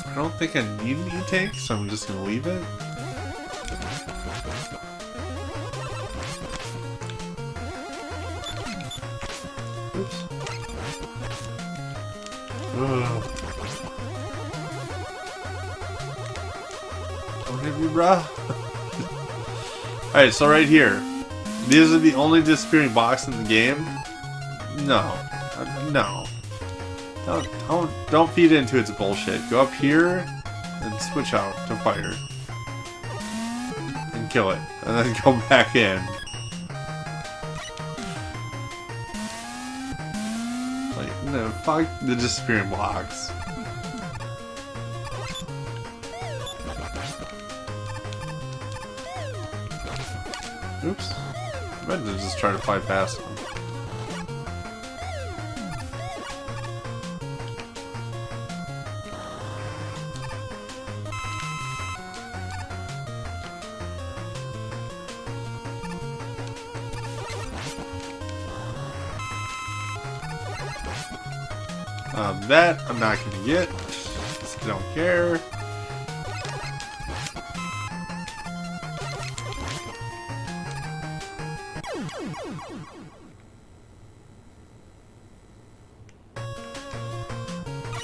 I don't think I need an E-tank, so I'm just gonna leave it. Oops. Ugh. Don't hit me, bro. Alright, so right here. These are the only disappearing blocks in the game. No. No. Don't feed into its bullshit. Go up here and switch out to fire. And kill it. And then go back in. Like, no, fuck the disappearing blocks. Oops. I meant to just try to fly past them. That I'm not gonna get. Just don't care.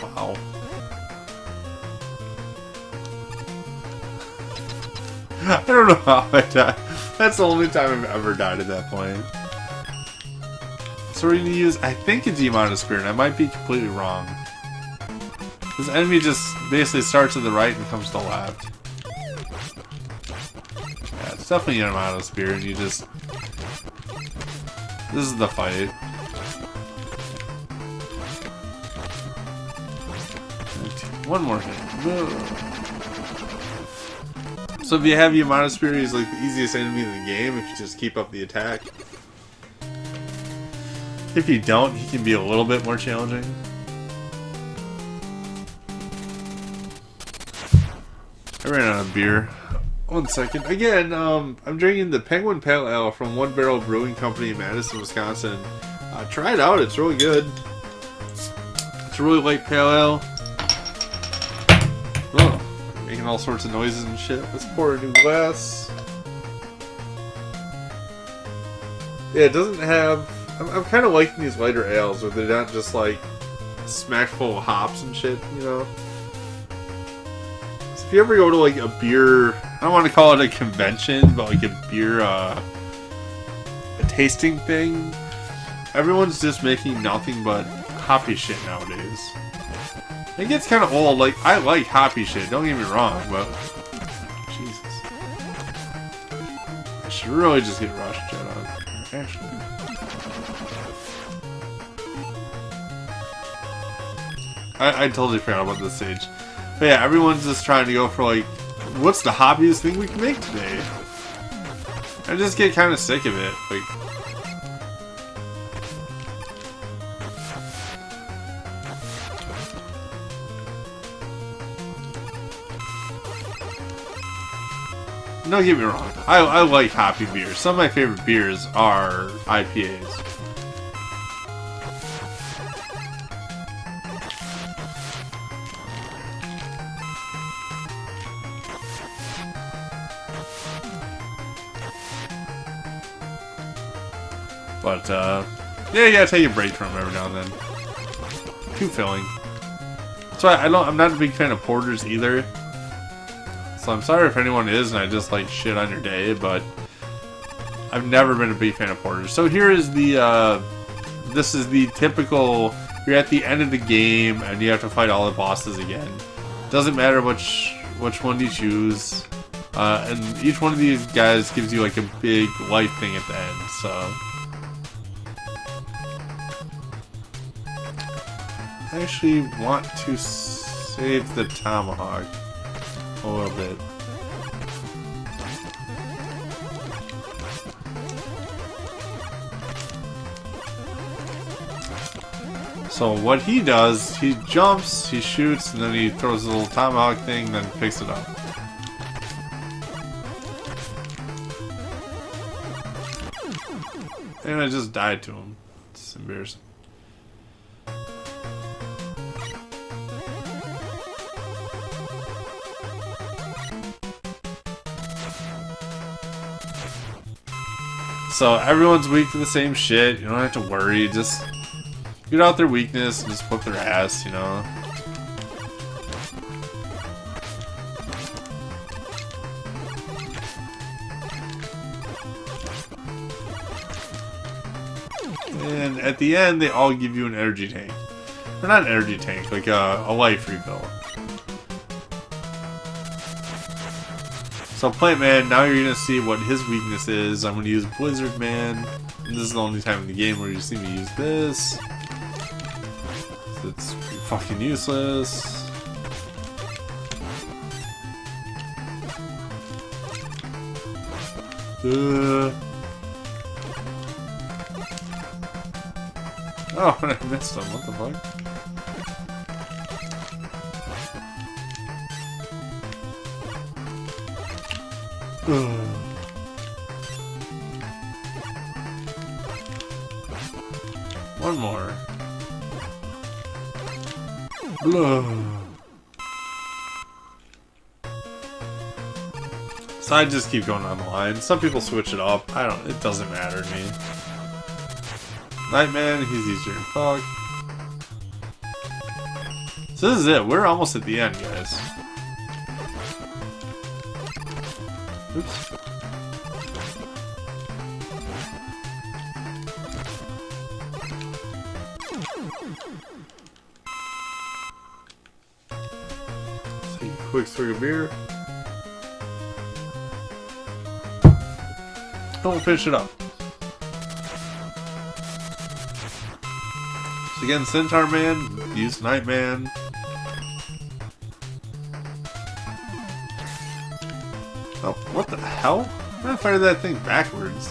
Wow. I don't know how I died. That's the only time I've ever died at that point. So we're going to use, I think it's the amount of spirit. I might be completely wrong. This enemy just basically starts to the right and comes to the left. Yeah, it's definitely an amount of spirit. You just... This is the fight. One more hit. So if you have Yamada Spirit, he's like the easiest enemy in the game if you just keep up the attack. If you don't, he can be a little bit more challenging. I ran out of beer. 1 second. Again, I'm drinking the Penguin Pale Ale from One Barrel Brewing Company in Madison, Wisconsin. Try it out, it's really good. It's a really light pale ale. Oh, making all sorts of noises and shit. Let's pour a new glass. Yeah, it doesn't have... I'm kind of liking these lighter ales where they're not just like smack full of hops and shit, you know? So if you ever go to like a beer... I don't want to call it a convention, but like a beer... a tasting thing. Everyone's just making nothing but hoppy shit nowadays. It gets kind of old. Like, I like hoppy shit, don't get me wrong, but... Jesus. I should really just get Rush Jet on. Actually. I totally forgot about this stage. But yeah, everyone's just trying to go for like, what's the hoppiest thing we can make today? I just get kind of sick of it. Like... Don't get me wrong, I like hoppy beers. Some of my favorite beers are IPAs. But, yeah, you gotta take a break from them every now and then. Too filling. That's why I'm not a big fan of porters either. So I'm sorry if anyone is and I just like shit on your day, but I've never been a big fan of porters. So here is the, this is the typical, you're at the end of the game and you have to fight all the bosses again. Doesn't matter which one you choose. And each one of these guys gives you like a big life thing at the end, so. I actually want to save the tomahawk a little bit. So what he does, he jumps, he shoots, and then he throws a little tomahawk thing, then picks it up. And I just died to him. It's embarrassing. So everyone's weak to the same shit. You don't have to worry. Just get out their weakness and just whip their ass, you know. And at the end, they all give you an energy tank. Or not an energy tank, like a life refill. So Plant Man, now you're gonna see what his weakness is. I'm gonna use Blizzard Man. And this is the only time in the game where you see me use this. So it's fucking useless. Oh, I missed him. What the fuck? One more. So I just keep going on the line. Some people switch it up. It doesn't matter to me. Nightman, he's easier to fuck. So this is it. We're almost at the end, guys. Oops. Take a quick swig of beer. Don't finish it up. So again, Centaur Man, use Nightman. Oh, what the hell? I'm gonna fire that thing backwards.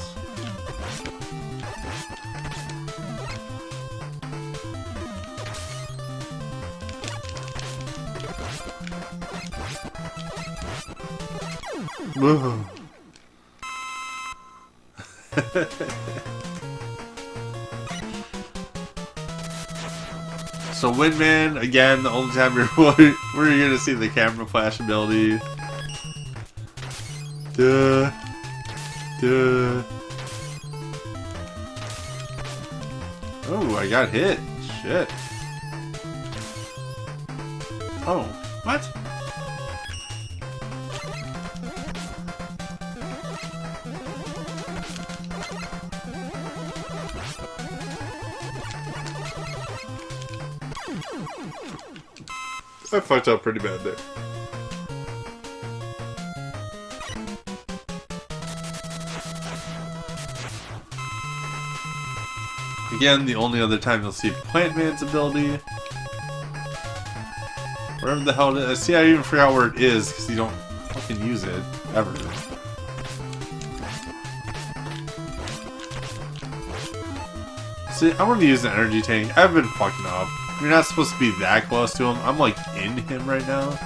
Whoa. So Windman, again, the only time where you're gonna see the camera flash ability. Duh. Oh, I got hit. Shit. Oh, what? I fucked up pretty bad there. Again, the only other time you'll see Plant Man's ability. Wherever the hell it is. See, I even forgot where it is because you don't fucking use it ever. See, I want to use an energy tank. I've been fucking up. You're not supposed to be that close to him. I'm like in him right now.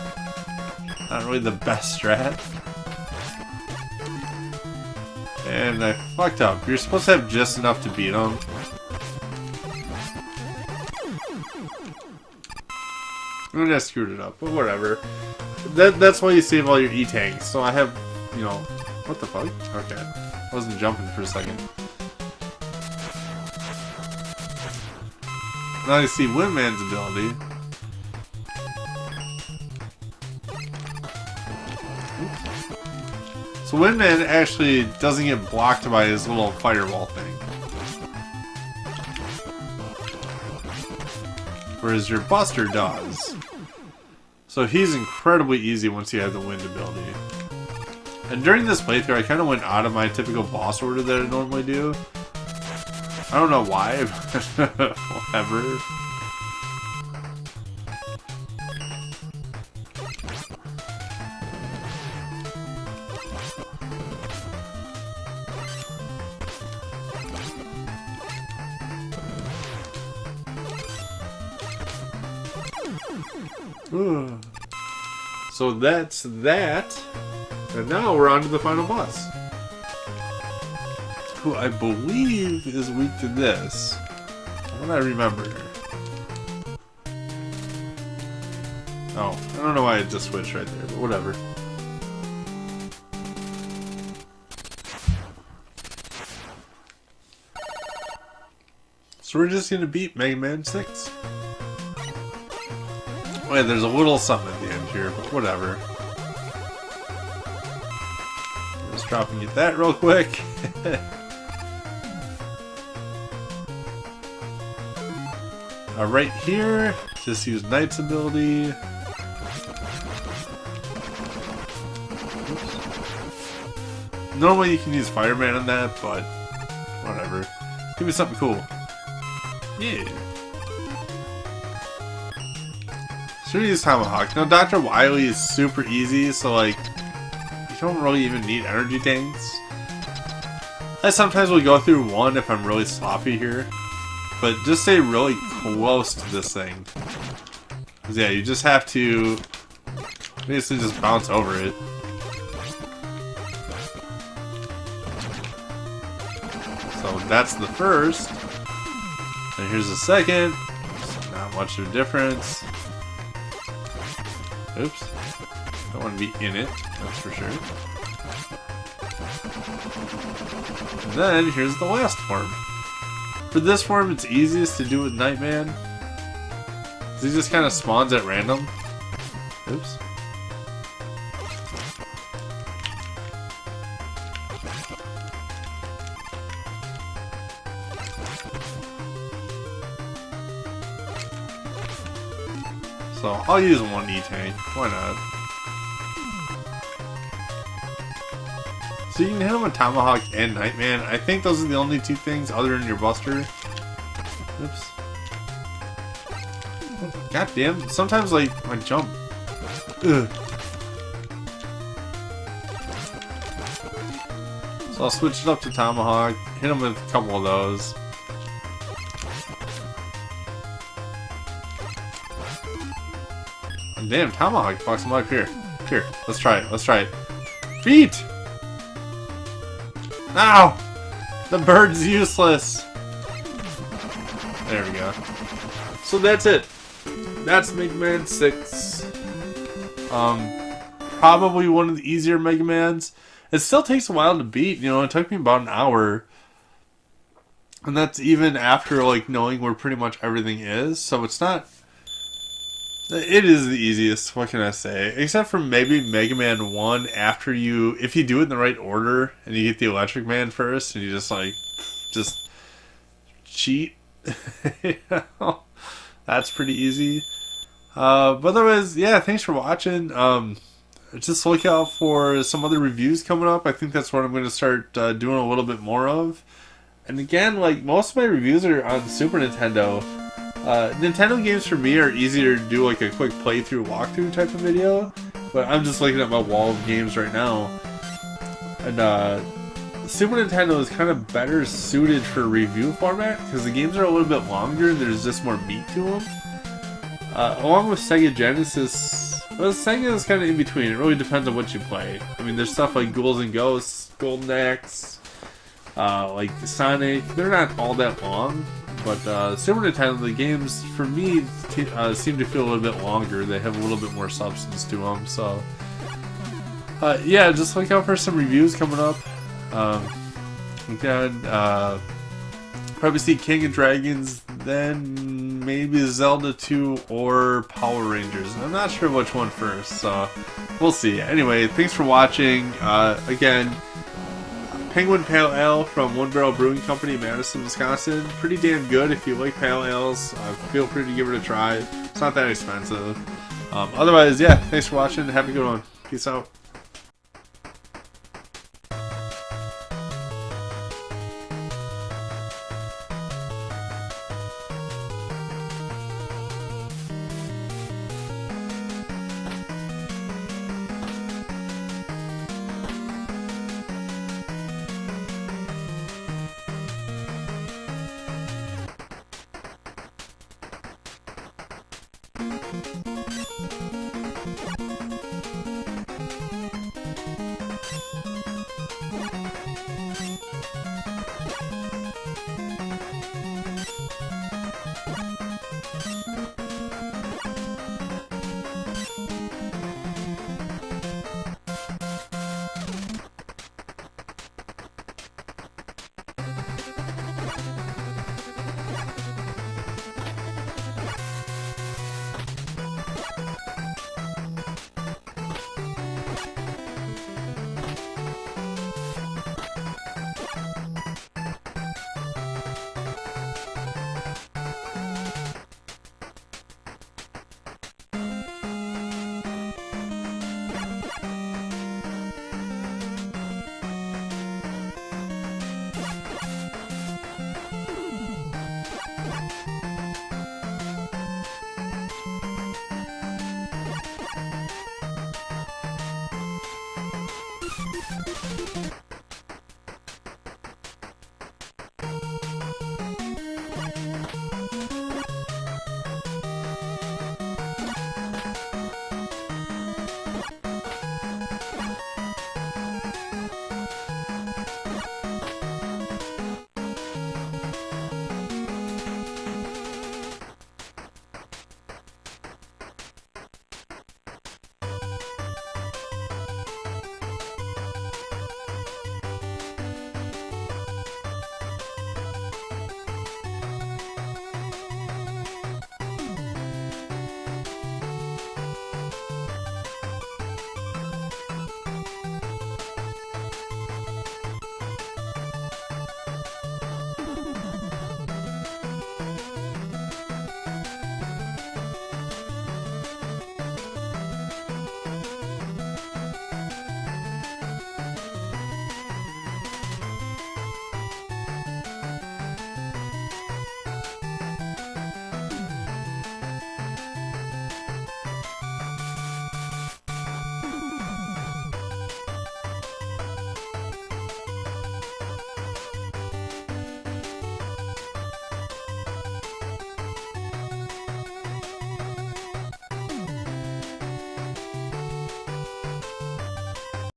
Not really the best strat. And I fucked up. You're supposed to have just enough to beat him. I mean, I screwed it up, but whatever. That's why you save all your E-tanks. So I have, you know... What the fuck? Okay. I wasn't jumping for a second. Now you see Windman's ability. Oops. So Windman actually doesn't get blocked by his little fireball thing. Whereas your Buster does. So he's incredibly easy once you have the wind ability. And during this playthrough, I kind of went out of my typical boss order that I normally do. I don't know why, but whatever. So that's that. And now we're on to the final boss. Who I believe is weak to this. What I remember. Oh, I don't know why I just switched right there, but whatever. So we're just gonna beat Mega Man 6. Wait, there's a little something at the end here, but whatever. Just drop and get that real quick. Right here, just use Knight's ability. Oops. Normally you can use Fireman on that, but whatever. Give me something cool. Yeah. Should we use Tomahawk? Now, Dr. Wily is super easy, so like, you don't really even need energy tanks. I sometimes will go through one if I'm really sloppy here, but just stay really close to this thing. Cause yeah, you just have to basically just bounce over it. So that's the first. And here's the second. So not much of a difference. Oops. Don't want to be in it, that's for sure. And then, here's the last form. For this form, it's easiest to do with Nightman. He just kind of spawns at random. Oops. So, I'll use one E-Tank. Why not? So you can hit him with Tomahawk and Nightman. I think those are the only two things other than your Buster. Oops. God damn. Sometimes, like, I jump. Ugh. So I'll switch it up to Tomahawk. Hit him with a couple of those. Oh, damn, Tomahawk fucks him up here. Here, let's try it. Let's try it. Beat! Ow! The bird's useless. There we go. So that's it. That's Mega Man 6. Probably one of the easier Mega Mans. It still takes a while to beat. You know, it took me about an hour. And that's even after, like, knowing where pretty much everything is. So it's not... It is the easiest, what can I say? Except for maybe Mega Man 1 after you... If you do it in the right order, and you get the Electric Man first, and you just, like... Just... cheat. You know? That's pretty easy. But otherwise, yeah, thanks for watching. Just look out for some other reviews coming up. I think that's what I'm going to start doing a little bit more of. And again, like, most of my reviews are on Super Nintendo. Nintendo games for me are easier to do like a quick playthrough, walkthrough type of video. But I'm just looking at my wall of games right now. And Super Nintendo is kind of better suited for review format because the games are a little bit longer and there's just more meat to them. Along with Sega Genesis, well, Sega is kind of in between. It really depends on what you play. I mean, there's stuff like Ghouls and Ghosts, Golden Axe, like Sonic. They're not all that long, but Super Nintendo, the games, for me, seem to feel a little bit longer. They have a little bit more substance to them. So, yeah, just look out for some reviews coming up. Again, probably see King of Dragons, then maybe Zelda 2 or Power Rangers. I'm not sure which one first, so we'll see. Anyway, thanks for watching. Again, Penguin Pale Ale from One Barrel Brewing Company, Madison, Wisconsin. Pretty damn good if you like pale ales. Feel free to give it a try. It's not that expensive. Otherwise, yeah, thanks for watching. Have a good one. Peace out.